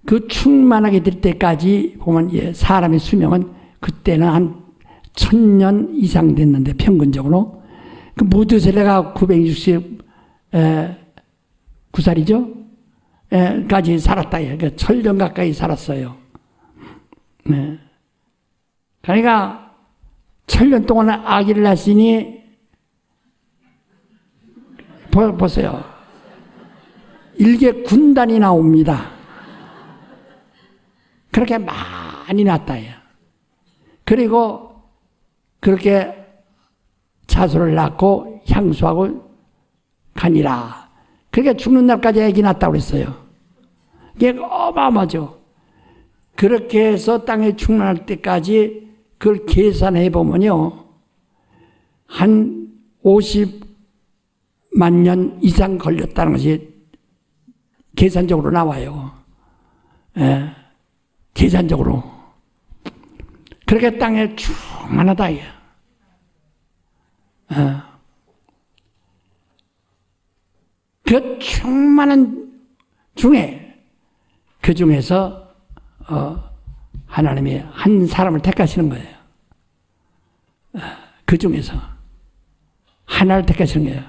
그 충만하게 될 때까지 보면 사람의 수명은 그때는 한 1000년 이상 됐는데 평균적으로 그 무드셀라가 969살이죠. 까지 살았다. 그러니까 1000년 가까이 살았어요. 네. 그러니까 1000년 동안 아기를 낳았으니 보세요. 일개 군단이 나옵니다. 그렇게 많이 낳았다. 그리고 그렇게 자손을 낳고 향수하고 가니라. 그러니까 죽는 날까지 아기 낳았다고 그랬어요. 이게 어마어마하죠. 그렇게 해서 땅에 충만할 때까지 그걸 계산해 보면요. 한 50만 년 이상 걸렸다는 것이 계산적으로 나와요. 계산적으로. 그렇게 땅에 충만하다. 그 충만한 중에 그 중에서 하나님이 한 사람을 택하시는 거예요. 그 중에서 하나를 택하시는 거예요.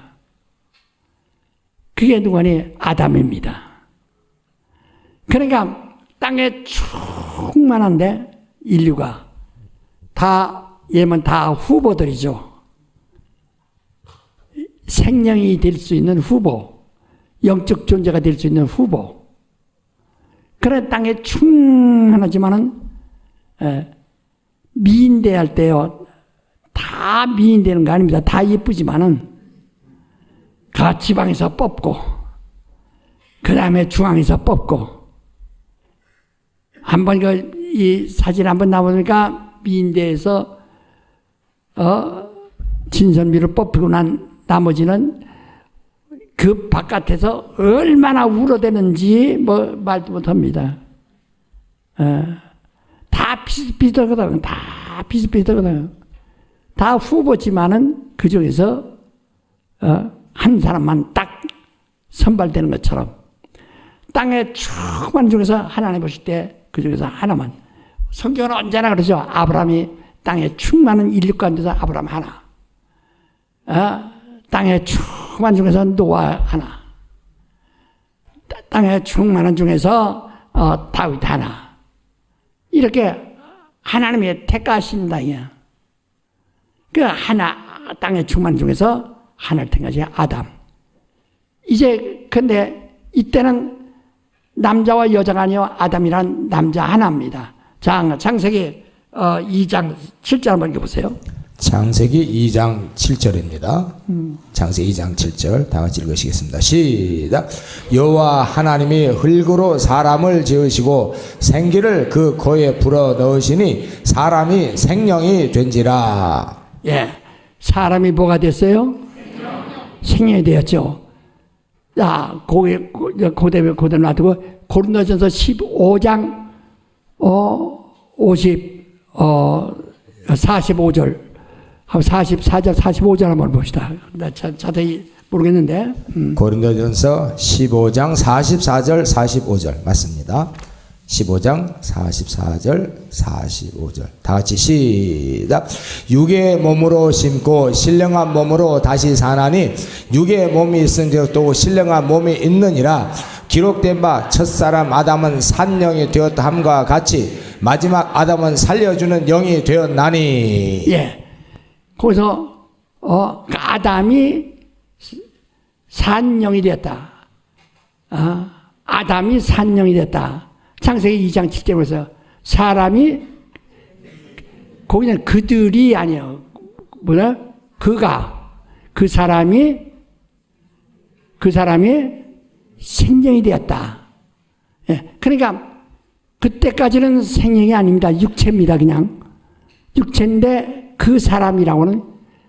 그게 누구니? 아담입니다. 그러니까 땅에 충만한데 인류가 얘만 다 후보들이죠. 생명이 될 수 있는 후보, 영적 존재가 될 수 있는 후보. 그래 땅에 충만하지만은 미인대할 때요. 다 미인되는 거 아닙니다. 다 예쁘지만은 그 지방에서 뽑고 그 다음에 중앙에서 뽑고 한번 이 사진 한번 나오니까 미인대에서 진선미를 뽑히고 난 나머지는 그 바깥에서 얼마나 울어대는지 뭐 말도 못합니다. 다 비슷비슷하거든. 다 후보지만은 그 중에서 한 사람만 딱 선발되는 것처럼 땅에 충만 중에서 하나님 보실 때 그 중에서 하나만. 성경은 언제나 그러죠. 아브라함이 땅에 충만한 인류 가운데서 아브라함 하나. 땅에 충만 중에서 노아 하나. 땅에 충만한 중에서 다윗 하나. 이렇게 하나님이 택하신다. 그 하나 땅에 충만 중에서 하나를 택하신 아담. 이제 근데 이때는 남자와 여자가 아니요 아담이란 남자 하나입니다. 자, 창세기 2장 7절 한번 읽어보세요. 창세기 2장 7절입니다. 창세기 2장 7절 다 같이 읽으시겠습니다. 시작. 여호와 하나님이 흙으로 사람을 지으시고 생기를 그 코에 불어 넣으시니 사람이 생명이 된지라. 예, 사람이 뭐가 됐어요? 생명이 되었죠. 자, 고대로 놔두고 고린도전서 15장 45절 하고 44절 45절 한번 봅시다. 나 자세히 모르겠는데. 고린도전서 15장 44절 45절 맞습니다. 15장 44절 45절 다 같이 시작. 육의 몸으로 심고 신령한 몸으로 다시 사나니 육의 몸이 있은즉 또 신령한 몸이 있느니라. 기록된 바 첫사람 아담은 산영이 되었다 함과 같이 마지막 아담은 살려주는 영이 되었나니. 예. 거기서 아담이 산영이 되었다. 아담이 산영이 됐다. 창세기 2장 7절에서 사람이 거기는 그들이 아니에요. 뭐냐? 그 사람이 생명이 되었다. 예. 그러니까 그때까지는 생명이 아닙니다. 육체입니다. 그냥 육체인데 그 사람이라고는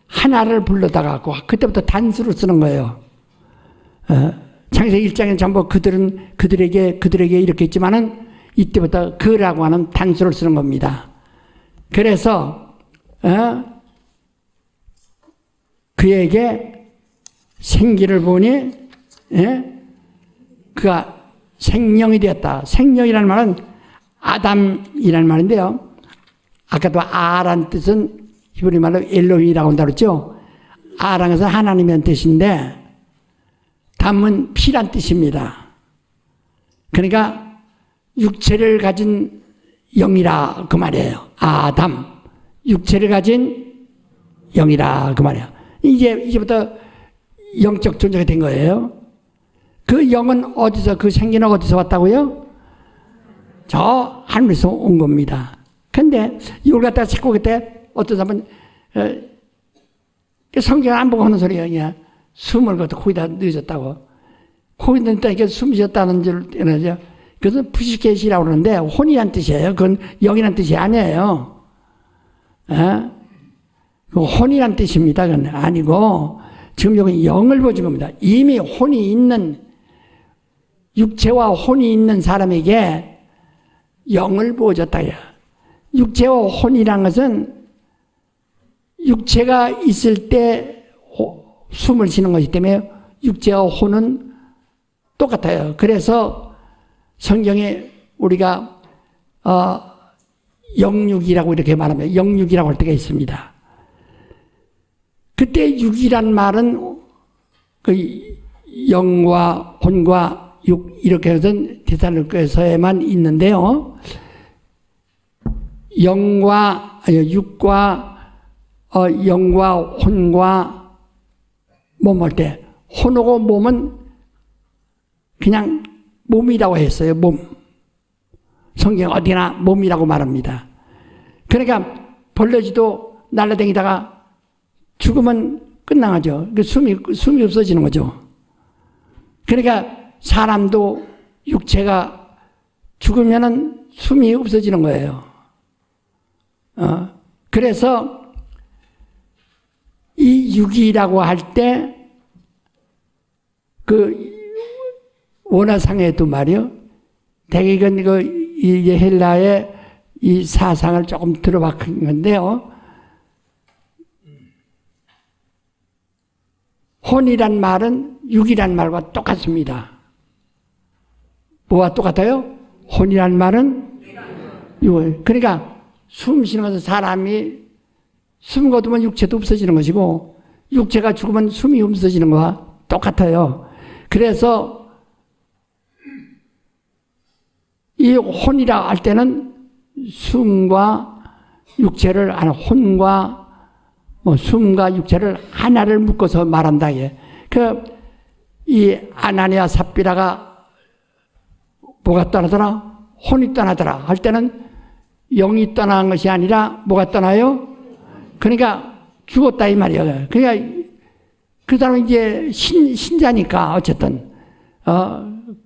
하나를 불러다가 그때부터 단수로 쓰는 거예요. 창세기 1장에는 전부 그들에게 이렇게 했지만은 이때부터 그라고 하는 단수를 쓰는 겁니다. 그래서 그에게 생기를 보니 그가 생명이 되었다. 생명이라는 말은 아담이라는 말인데요. 아까도 아란 뜻은 히브리 말로 엘로힘이라고 한다고 그랬죠. 아라는 것은 하나님이라는 뜻인데 담은 피란 뜻입니다. 그러니까 육체를 가진 영이라 그 말이에요. 아담, 육체를 가진 영이라 그 말이에요. 이제부터 영적 존재가 된 거예요. 그 영은 그 생기는 어디서 왔다고요? 저 하늘에서 온 겁니다. 근데 이걸 갖다가 자꾸 그때 어떤 사람은 성경 안 보고 하는 소리예요. 그냥 숨을 거기다 넣어줬다고. 거기다 넣으니까 숨이 쉬었다는 줄 알죠. 그것은 푸시켓이라고 그러는데 혼이란 뜻이에요. 그건 영이란 뜻이 아니에요. 혼이란 뜻입니다. 그건 아니고 지금 여기 영을 보여준 겁니다. 이미 혼이 있는 육체와 혼이 있는 사람에게 영을 보여줬다. 육체와 혼이란 것은 육체가 있을 때 숨을 쉬는 것이기 때문에 육체와 혼은 똑같아요. 그래서 성경에 우리가 영육이라고 이렇게 말하면 영육이라고 할 때가 있습니다. 그때 육이란 말은 그 영과 혼과 육 이렇게 해서 데살로니가서에만 있는데요. 육과 혼과 몸 할 때 혼하고 몸은 그냥 몸이라고 했어요. 몸. 성경 어디나 몸이라고 말합니다. 그러니까 벌레지도 날라다니다가 죽으면 끝나죠. 숨이 없어지는 거죠. 그러니까 사람도 육체가 죽으면은 숨이 없어지는 거예요. 그래서 이 육이라고 할 때 그 원어상에도 말이요. 대개 이건 이 헬라의 이 사상을 조금 들어박은 건데요. 혼이란 말은 육이란 말과 똑같습니다. 뭐와 똑같아요? 혼이란 말은 육. 그러니까 숨 쉬는 것은 사람이 숨 거두면 육체도 없어지는 것이고 육체가 죽으면 숨이 없어지는 것과 똑같아요. 그래서 이 혼이라 할 때는 숨과 육체를 혼과 숨과 육체를 하나를 묶어서 말한다. 이 아나니아 삽비라가 뭐가 떠나더라? 혼이 떠나더라 할 때는 영이 떠난 것이 아니라 뭐가 떠나요? 그러니까 죽었다 이 말이에요. 그러니까 그 사람은 이제 신자니까 어쨌든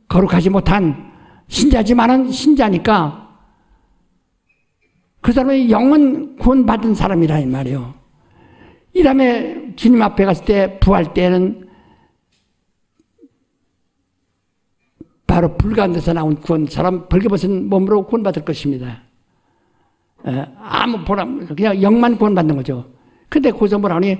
거룩하지 못한 신자지만은 신자니까 그 사람의 영은 구원받은 사람이라 이 말이에요. 이 다음에 주님 앞에 갔을 때 부활 때는 바로 불 가운데서 나온 구원, 사람 벌거벗은 몸으로 구원받을 것입니다. 아무 보람, 그냥 영만 구원받는 거죠. 근데 거기서 뭐라 하니,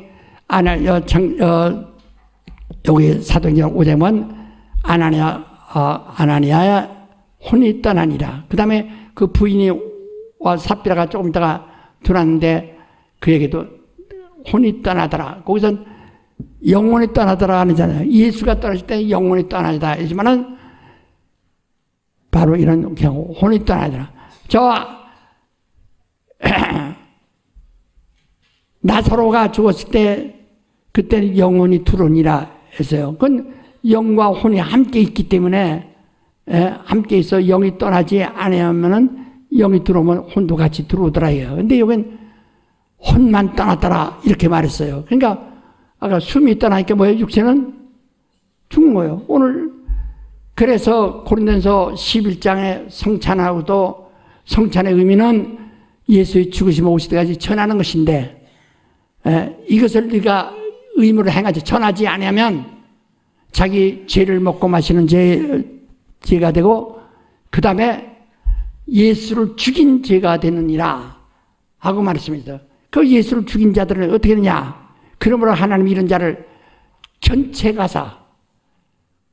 여기 사도행전 5장은 아나니아야 혼이 떠나니라. 그 다음에 그 부인이와 삽비라가 조금 있다가 들어왔는데 그에게도 혼이 떠나더라. 거기선 영혼이 떠나더라 하잖아요. 예수가 떠나실 때 영혼이 떠나다 하지만은 바로 이런 그냥 혼이 떠나더라. 나사로가 죽었을 때 그때는 영혼이 들어오니라 했어요. 그건 영과 혼이 함께 있기 때문에 함께 있어 영이 떠나지 않으면은 영이 들어오면 혼도 같이 들어오더라 해요. 근데 여긴 혼만 떠났더라 이렇게 말했어요. 그러니까 아까 숨이 떠나니까 뭐예요? 육체는 죽은 거예요. 오늘 그래서 고린도전서 11장에 성찬하고도 성찬의 의미는 예수의 죽으시면 오실 때까지 전하는 것인데 이것을 네가 의무로 행하지 전하지 않으면 자기 죄를 먹고 마시는 죄가 되고 그 다음에 예수를 죽인 죄가 되느니라 하고 말했습니다. 그 예수를 죽인 자들은 어떻게 되느냐? 그러므로 하나님 이런 자를 전체 가사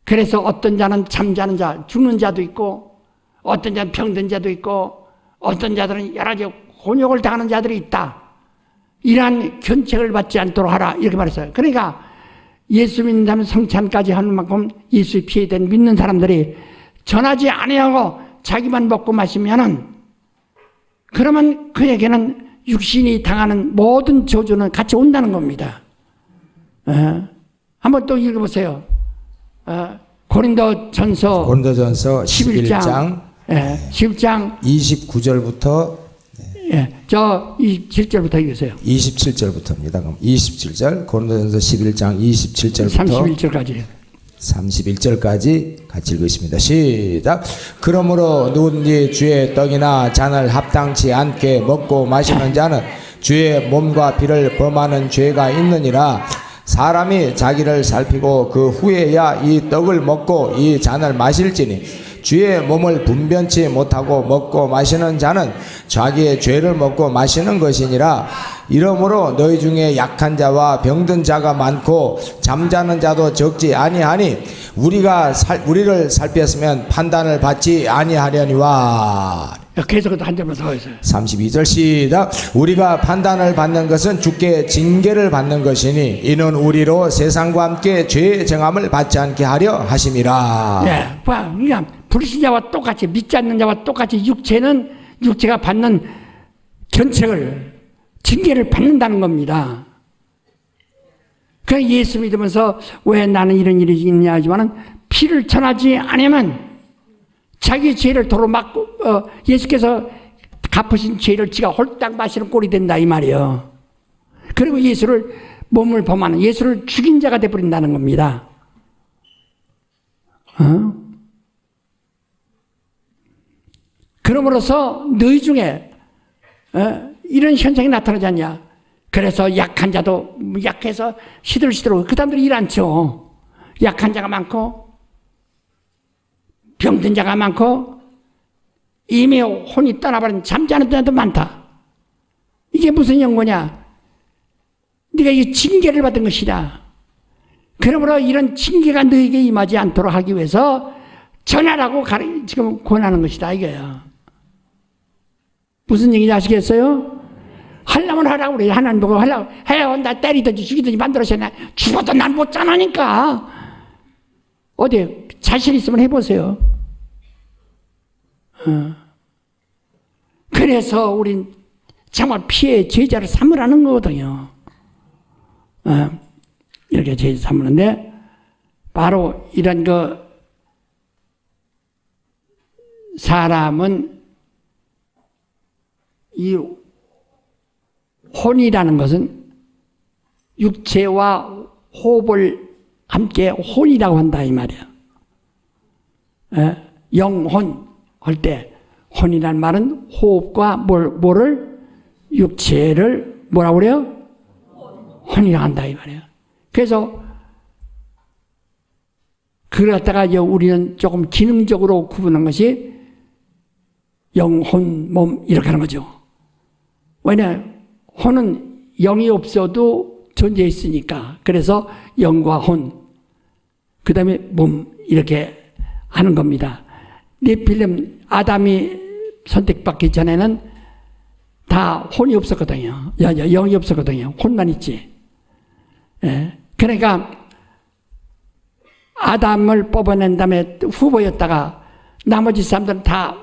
그래서 어떤 자는 잠자는 자, 죽는 자도 있고 어떤 자는 병든 자도 있고 어떤 자들은 여러 가지 곤욕을 당하는 자들이 있다. 이러한 견책을 받지 않도록 하라 이렇게 말했어요. 그러니까 예수 믿는 사람은 성찬까지 하는 만큼 예수의 피에 대한 믿는 사람들이 전하지 아니하고 자기만 먹고 마시면은 그러면 그에게는 육신이 당하는 모든 저주는 같이 온다는 겁니다. 한번 또 읽어보세요. 고린도전서 11장 11장 29절부터 저 27절부터 읽으세요. 27절부터입니다. 그럼 27절 고린도전서 11장 27절부터 31절까지 같이 읽으십니다. 시작. 그러므로 누구든지 주의 떡이나 잔을 합당치 않게 먹고 마시는 자는 주의 몸과 피를 범하는 죄가 있느니라. 사람이 자기를 살피고 그 후에야 이 떡을 먹고 이 잔을 마실지니 주의 몸을 분변치 못하고 먹고 마시는 자는 자기의 죄를 먹고 마시는 것이니라. 이러므로 너희 중에 약한 자와 병든 자가 많고 잠자는 자도 적지 아니하니 우리를 살폈으면 판단을 받지 아니하려니와. 계속 한 점만 더 해서요. 32절 시작. 우리가 판단을 받는 것은 주께 징계를 받는 것이니 이는 우리로 세상과 함께 죄의 정함을 받지 않게 하려 하심이라. 네, 그러니까 불신자와 똑같이 믿지 않는 자와 똑같이 육체가 받는 견책을 징계를 받는다는 겁니다. 그 예수 믿으면서 왜 나는 이런 일이 있냐 하지만은 피를 전하지 않으면 자기 죄를 도로 막고 예수께서 갚으신 죄를 지가 홀딱 마시는 꼴이 된다 이 말이에요. 그리고 예수를 몸을 범하는 예수를 죽인 자가 되어버린다는 겁니다. 그러므로서 너희 중에 이런 현상이 나타나지 않냐. 그래서 약한 자도 약해서 시들시들하고 그 사람들이 일 않죠. 약한 자가 많고 병든 자가 많고 이미 혼이 떠나버린 잠자는 자도 많다. 이게 무슨 연고냐? 네가 이 징계를 받은 것이다. 그러므로 이런 징계가 너에게 임하지 않도록 하기 위해서 전하라고 지금 권하는 것이다 이거예요. 무슨 얘기인지 아시겠어요? 하려면 하라고 그래. 하나님 보고 하려고 해요. 나 때리든지 죽이든지 만들어서 죽어도 난 못 자나니까. 어디 자신 있으면 해보세요. 그래서 우린 정말 피해 제자를 삼으라는 거거든요. 이렇게 제자 삼는데 바로 이런 사람은 이 혼이라는 것은 육체와 호흡을 함께 혼이라고 한다 이 말이야. 영혼 할 때 혼이란 말은 호흡과 뭐를 육체를 뭐라고 그래요? 혼이라고 한다 이 말이야. 그래서 그걸 갖다가 우리는 조금 기능적으로 구분한 것이 영혼, 몸 이렇게 하는 거죠. 왜냐? 혼은 영이 없어도 존재했으니까. 그래서 영과 혼, 그 다음에 몸 이렇게 하는 겁니다. 네필렘 아담이 선택받기 전에는 다 혼이 없었거든요. 영이 없었거든요. 혼만 있지. 예. 그러니까 아담을 뽑아낸 다음에 후보였다가 나머지 사람들은 다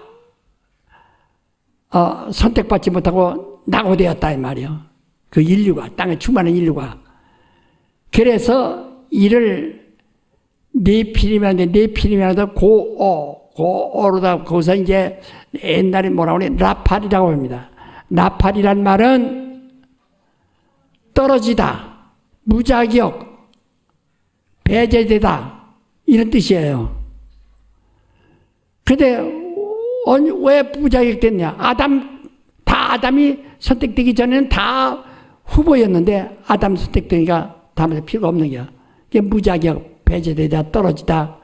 선택받지 못하고 낙오되었다 이 말이요. 그 인류가, 땅에 충만한 인류가. 그래서 이를 네피림이라는데 네피림이라도 고어로다 거기서 이제 옛날에 뭐라고 그래? 라팔이라고 합니다. 라팔이란 말은 떨어지다, 무자격, 배제되다 이런 뜻이에요. 근데 왜 무자격됐냐? 아담이 선택되기 전에는 다 후보였는데 아담 선택되니까 다음에 필요가 없는 거야. 이게 무자격, 배제되다, 떨어지다.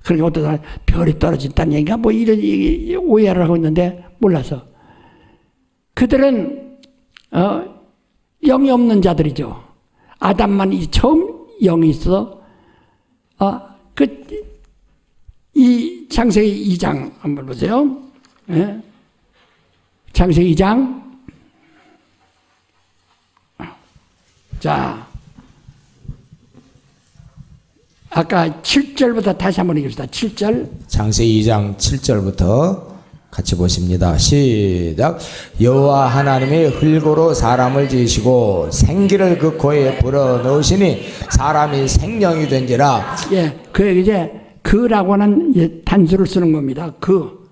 그러니까 어떤 사람 별이 떨어진다는 얘기가 뭐 이런 오해를 하고 있는데 몰라서. 그들은 영이 없는 자들이죠. 아담만 처음 영이 있어. 이 창세기 2장 한번 보세요. 예? 창세기 2장. 자, 아까 7절부터 다시 한번 읽읍시다. 7절. 창세기 2장 7절부터 같이 보십니다. 시작. 여호와 하나님이 흙으로 사람을 지으시고 생기를 그 코에 불어넣으시니 사람이 생명이 된지라. 예, 그 이제 그라고 하는 단수를 쓰는 겁니다. 그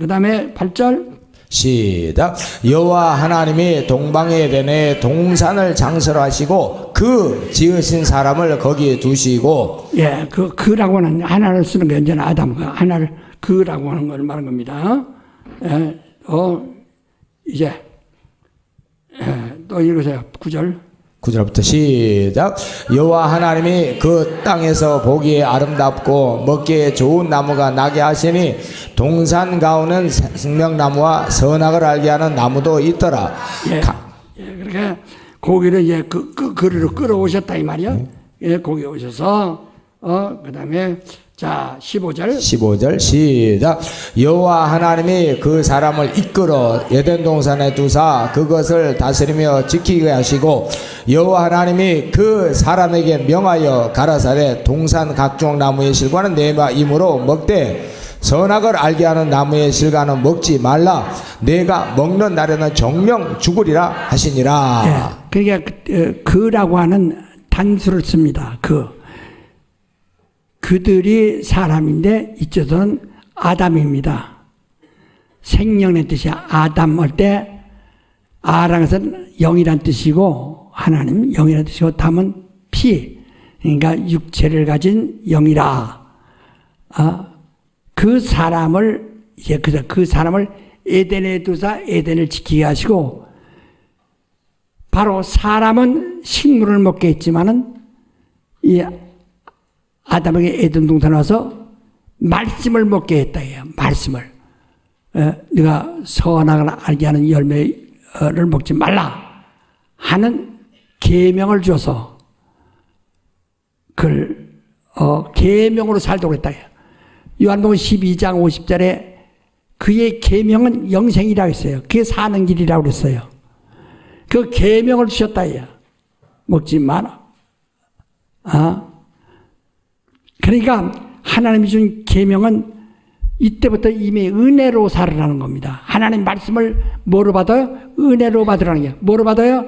다음에 8절. 시작. 여호와 하나님이 동방의 에덴에 동산을 장설하시고 그 지으신 사람을 거기에 두시고. 예, 그라고 하는 하나를 쓰는 게 언제나 아담과 하나를 그라고 하는 걸 말하는 겁니다. 예, 이제 또 읽으세요. 9절. 9절부터 시작. 여호와 하나님이 그 땅에서 보기에 아름답고 먹기에 좋은 나무가 나게 하시니 동산 가운은 생명나무와 선악을 알게 하는 나무도 있더라. 예, 그렇게 고기를 이제 그리로 끌어오셨다 이 말이야. 예, 고기 오셔서 그다음에 자 15절 시작. 여호와 하나님이 그 사람을 이끌어 에덴 동산에 두사 그것을 다스리며 지키게 하시고 여호와 하나님이 그 사람에게 명하여 가라사대 동산 각종 나무의 실과는 내가 임으로 먹되 선악을 알게 하는 나무의 실과는 먹지 말라. 내가 먹는 날에는 정령 죽으리라 하시니라. 예, 그러니까 그라고 하는 단수를 씁니다. 그들이 사람인데 이쪽은 아담입니다. 생명의 뜻이 아담 할 때 아라는 것은 영이란 뜻이고 하나님 영이란 뜻이고 담은 피 그러니까 육체를 가진 영이라. 그 사람을 이제 그 사람을 에덴에 두사 에덴을 지키게 하시고 바로 사람은 식물을 먹게 했지만은 이 아담에게 에덴 동산에 와서 말씀을 먹게 했다. 말씀을. 네가 선악을 알게 하는 열매를 먹지 말라 하는 계명을 줘서 그걸 계명으로 살도록 했다. 요한복음 12장 50절에 그의 계명은 영생이라고 했어요. 그게 사는 길이라고 그랬어요. 그 계명을 주셨다. 먹지 마라. 그러니까 하나님이 준 계명은 이때부터 이미 은혜로 살으라는 겁니다. 하나님 말씀을 뭐로 받아요? 은혜로 받으라는 게. 뭐로 받아요?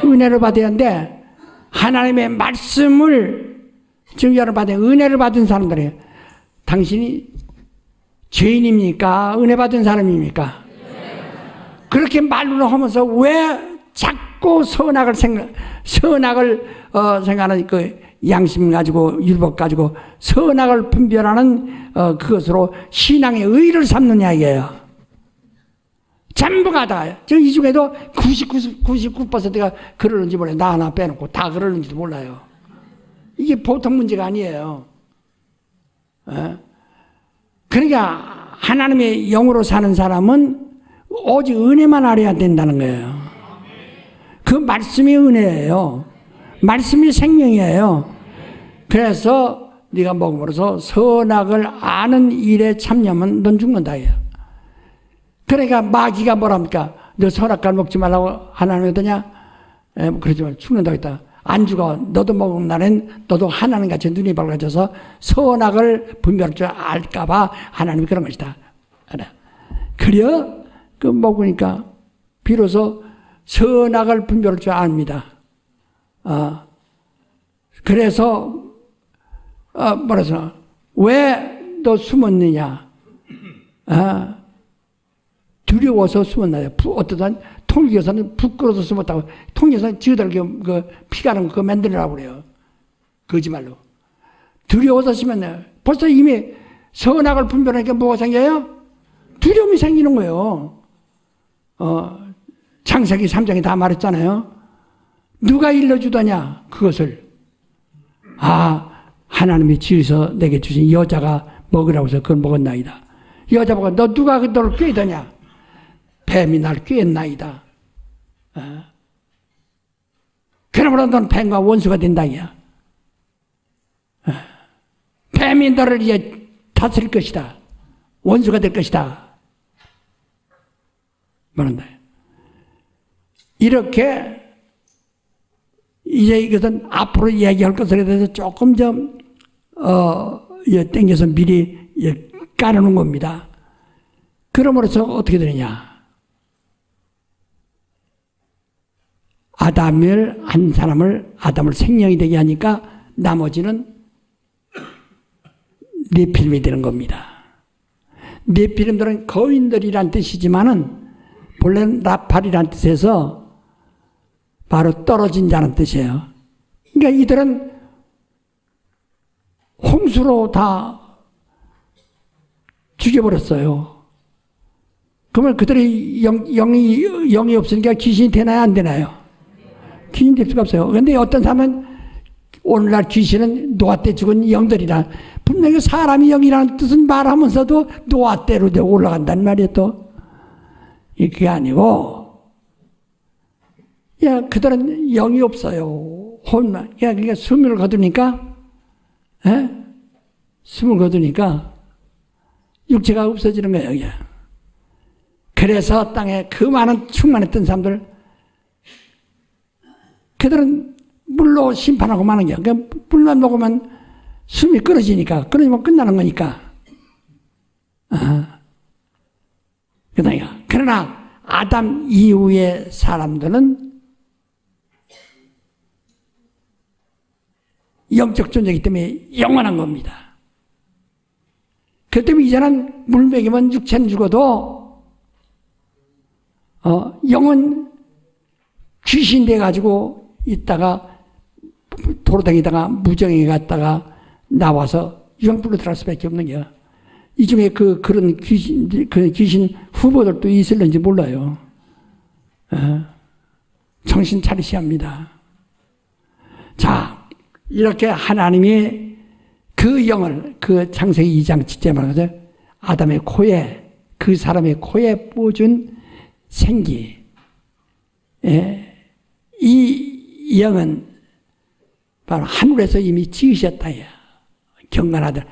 은혜로 받아야 하는데 하나님의 말씀을 증거를 받아야 은혜를 받은 사람들이에요. 당신이 죄인입니까? 은혜 받은 사람입니까? 그렇게 말로 하면서 왜 자꾸 선악을 선악을 생각하는 그 양심 가지고 율법 가지고 선악을 분별하는 그것으로 신앙의 의를 삼느냐 이게요. 전부가 다. 이 중에도 99%가 그러는지 몰라요. 나 하나 빼놓고 다 그러는지도 몰라요. 이게 보통 문제가 아니에요. 그러니까 하나님의 영으로 사는 사람은 오직 은혜만 알아야 된다는 거예요. 그 말씀이 은혜예요. 말씀이 생명이에요. 그래서 네가 먹음으로써 선악을 아는 일에 참여하면 넌 죽는다. 그러니까 마귀가 뭐랍니까? 너 선악과를 먹지 말라고 하나님 하더냐? 그러지만 죽는다 했다. 안 죽어. 너도 먹은 날엔 너도 하나님 같이 눈이 밝아져서 선악을 분별할 줄 알까봐 하나님이 그런 것이다. 그래요? 그 먹으니까 비로소 선악을 분별할 줄 압니다. 그래서 뭐라서 왜 너 숨었느냐? 두려워서 숨었나요? 어떠한 통일교사는 부끄러워서 숨었다고. 통일교사는 지어들 그 피가 나는 거 만들으라고 그래요. 거짓말로. 두려워서 숨었나요? 벌써 이미 선악을 분별하니까 뭐가 생겨요? 두려움이 생기는 거예요. 창세기 3장에 다 말했잖아요. 누가 일러주더냐? 그것을. 하나님이 지어서 내게 주신 여자가 먹으라고 해서 그걸 먹었나이다. 여자보고 너 누가 너를 꾀더냐? 뱀이 날 꾀했나이다. 그러므로 너는 뱀과 원수가 된다. 뱀이 너를 이제 다스릴 것이다. 원수가 될 것이다. 뭐란다. 이렇게 이제 이것은 앞으로 이야기할 것에 대해서 조금 좀 땡겨서 미리 깔아놓은 겁니다. 그러므로서 어떻게 되느냐? 아담을 한 사람을 아담을 생명이 되게 하니까 나머지는 네피림이 되는 겁니다. 네피림들은 거인들이란 뜻이지만은 본래는 라팔이란 뜻에서 바로 떨어진 자는 뜻이에요. 그러니까 이들은 홍수로 다 죽여버렸어요. 그러면 그들이 영이 없으니까 귀신이 되나요? 안 되나요? 귀신 될 수가 없어요. 그런데 어떤 사람은 오늘날 귀신은 노아 때 죽은 영들이라 분명히 사람이 영이라는 뜻은 말하면서도 노아 때로 올라간단 말이에요. 또 그게 아니고 그들은 영이 없어요. 혼만. 그러니까 숨을 거두니까 숨을 거두니까 육체가 없어지는 거예요. 그래서 땅에 그 많은 충만했던 사람들 그들은 물로 심판하고 마는 거야. 그러니까 물만 먹으면 숨이 끊어지니까 끊어지면 끝나는 거니까. 그러나 아담 이후의 사람들은 영적 존재이기 때문에 영원한 겁니다. 그 때문에 이제는 물 먹이면 육체는 죽어도 영은 귀신 돼가지고 있다가 도로 다니다가 무정에 갔다가 나와서 유황불로 들어갈 수밖에 없는 거야. 이 중에 그런 귀신 후보들도 있을는지 몰라요. 정신 차리셔야 합니다. 자, 이렇게 하나님이 그 영을 그 창세기 2장 7절에 말하죠. 아담의 코에 그 사람의 코에 뽀준 생기. 이 영은 바로 하늘에서 이미 지으셨다. 경건하들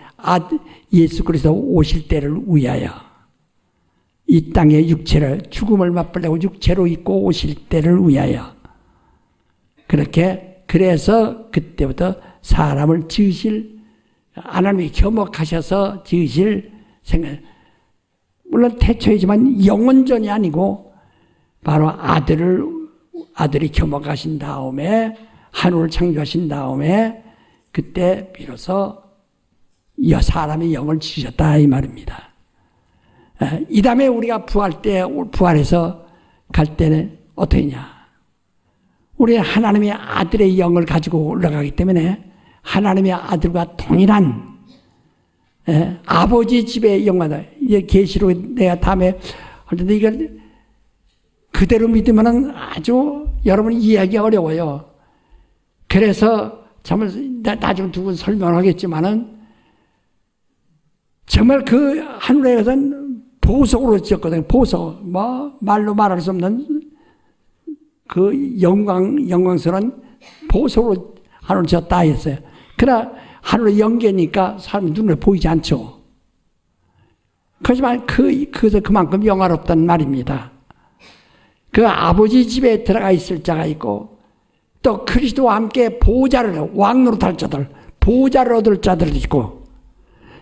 예수 그리스도 오실 때를 위하여 이 땅의 육체를 죽음을 맛보려고 육체로 입고 오실 때를 위하여 그렇게 그래서 그때부터 사람을 지으실 하나님이 겸허하셔서 지으실 생각 물론 태초이지만 영원전이 아니고 바로 아들이 겸허하신 다음에 하늘을 창조하신 다음에 그때 비로소 사람의 영을 지으셨다 이 말입니다. 이 다음에 우리가 부활해서 갈 때는 어떠냐? 우리 하나님의 아들의 영을 가지고 올라가기 때문에 하나님의 아들과 동일한 아버지 집의 영화다. 이제 계시록 내가 다음에 할 텐데 이걸 그대로 믿으면은 아주 여러분이 이해하기 어려워요. 그래서 정말 나중에 두고 설명을 하겠지만은 정말 그 하늘에서는 보석으로 지었거든요. 보석, 뭐 말로 말할 수 없는 그 영광스러운 보석으로 하늘을 지었다 했어요. 그러나 하늘의 영계니까 사람 눈에 보이지 않죠. 그렇지만 그래서 그만큼 영화롭다는 말입니다. 그 아버지 집에 들어가 있을 자가 있고 또 그리스도와 함께 보호자를 왕노릇할 자들, 보호자를 얻을 자들도 있고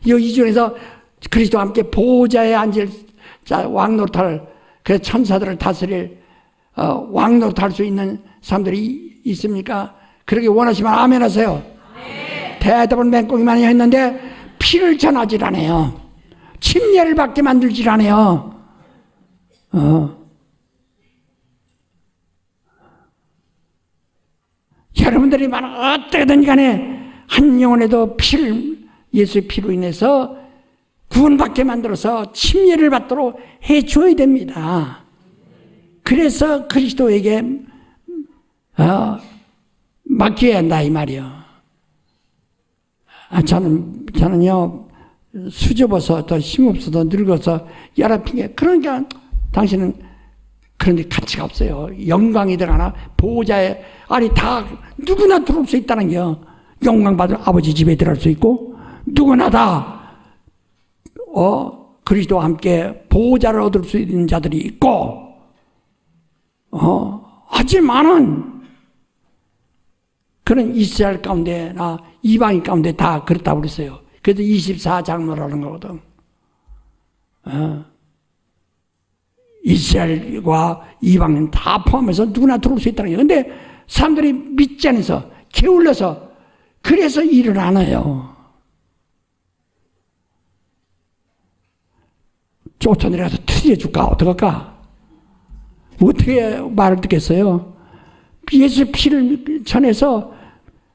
이 중에서 그리스도와 함께 보호자에 앉을 자, 왕노릇할 그 천사들을 다스릴 왕노릇할 수 있는 사람들이 있습니까? 그러기 원하시면 아멘 하세요. 네. 대답은 맹꽁이만 했는데 피를 전하질 않아요. 침례를 받게 만들질 않아요. 여러분들이 어떻게든 간에 한 영혼에도 예수의 피로 인해서 구원받게 만들어서 침례를 받도록 해줘야 됩니다. 그래서 그리스도에게 맡겨야 한다 이 말이요. 저는요 수줍어서 또 힘없어서 늙어서 여러 핑계 그러니까 당신은 그런데 가치가 없어요. 영광이 들어가나 보호자의 아니 다 누구나 들어올 수 있다는 게요. 영광 받을 아버지 집에 들어갈 수 있고 누구나 다 그리스도와 함께 보호자를 얻을 수 있는 자들이 있고 하지만은 그런 이스라엘 가운데나 이방인 가운데 다 그렇다고 그랬어요. 그래서 24장로라는 거거든. 이스라엘과 이방인 다 포함해서 누구나 들어올 수 있다는 거예요. 근데 사람들이 믿지 않아서 게을러서 그래서 일을 안 해요. 쫓아내려가서 투지해줄까? 어떡할까? 어떻게 말을 듣겠어요? 예수 피를 전해서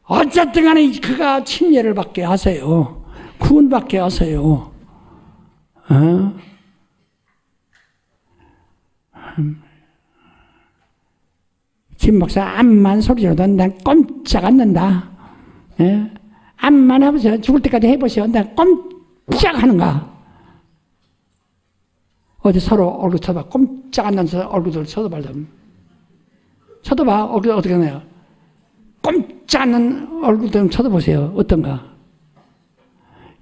어쨌든 간에 그가 침례를 받게 하세요. 구원받게 하세요. 김 목사 암만 소리로도 난 꼼짝 않는다. 암만 해보세요. 죽을 때까지 해보세요. 난 꼼짝 하는가? 어디 서로 얼굴 쳐다봐. 꼼짝 않는 얼굴들 쳐다봐. 쳐다봐. 얼굴 어떻게 하나요? 꼼짝 않는 얼굴 좀 쳐다보세요. 어떤가?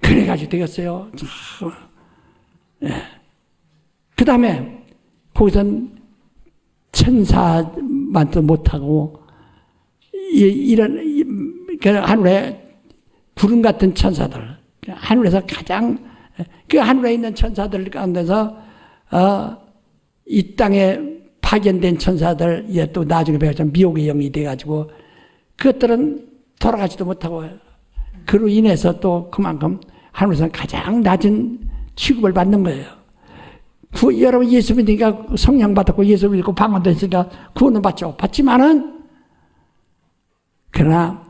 그래가지고 되겠어요. 그 다음에 거기선 천사만도 못하고 이런 하늘에 구름 같은 천사들, 하늘에서 가장 그 하늘에 있는 천사들 가운데서 이 땅에 파견된 천사들 이제 또 나중에 배웠지만 미혹의 영이 돼가지고 그것들은 돌아가지도 못하고 그로 인해서 또 그만큼 하늘에서 가장 낮은 취급을 받는 거예요. 여러분 예수 믿으니까 성령 받았고 예수 믿고 방언됐으니까 구원은 받죠. 받지만은 그러나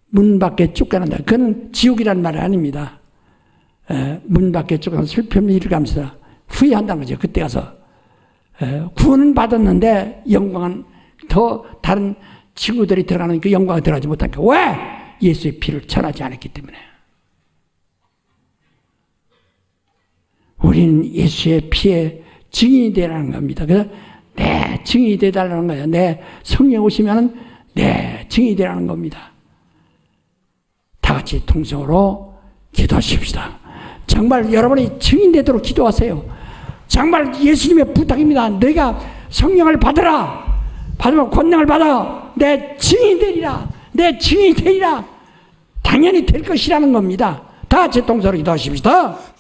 문 밖에 쫓겨난다. 그건 지옥이라는 말이 아닙니다. 문 밖에 쫓겨나서 슬픔을 일으키면서 후회한다는 거죠. 그때 가서 구원은 받았는데 영광은 더 다른 친구들이 들어가는 그 영광을 들어가지 못하니까 왜? 예수의 피를 전하지 않았기 때문에. 우리는 예수의 피에 증인이 되라는 겁니다. 그래서 내 증인이 되달라는 거예요. 내 성령 오시면은 내 증인이 되라는 겁니다. 다 같이 통성으로 기도하십시다. 정말 여러분이 증인 되도록 기도하세요. 정말 예수님의 부탁입니다. 너희가 성령을 받으라. 받으면 권능을 받아. 내 증인이 되리라. 내 증인이 되리라. 당연히 될 것이라는 겁니다. 다 같이 통성으로 기도하십시다.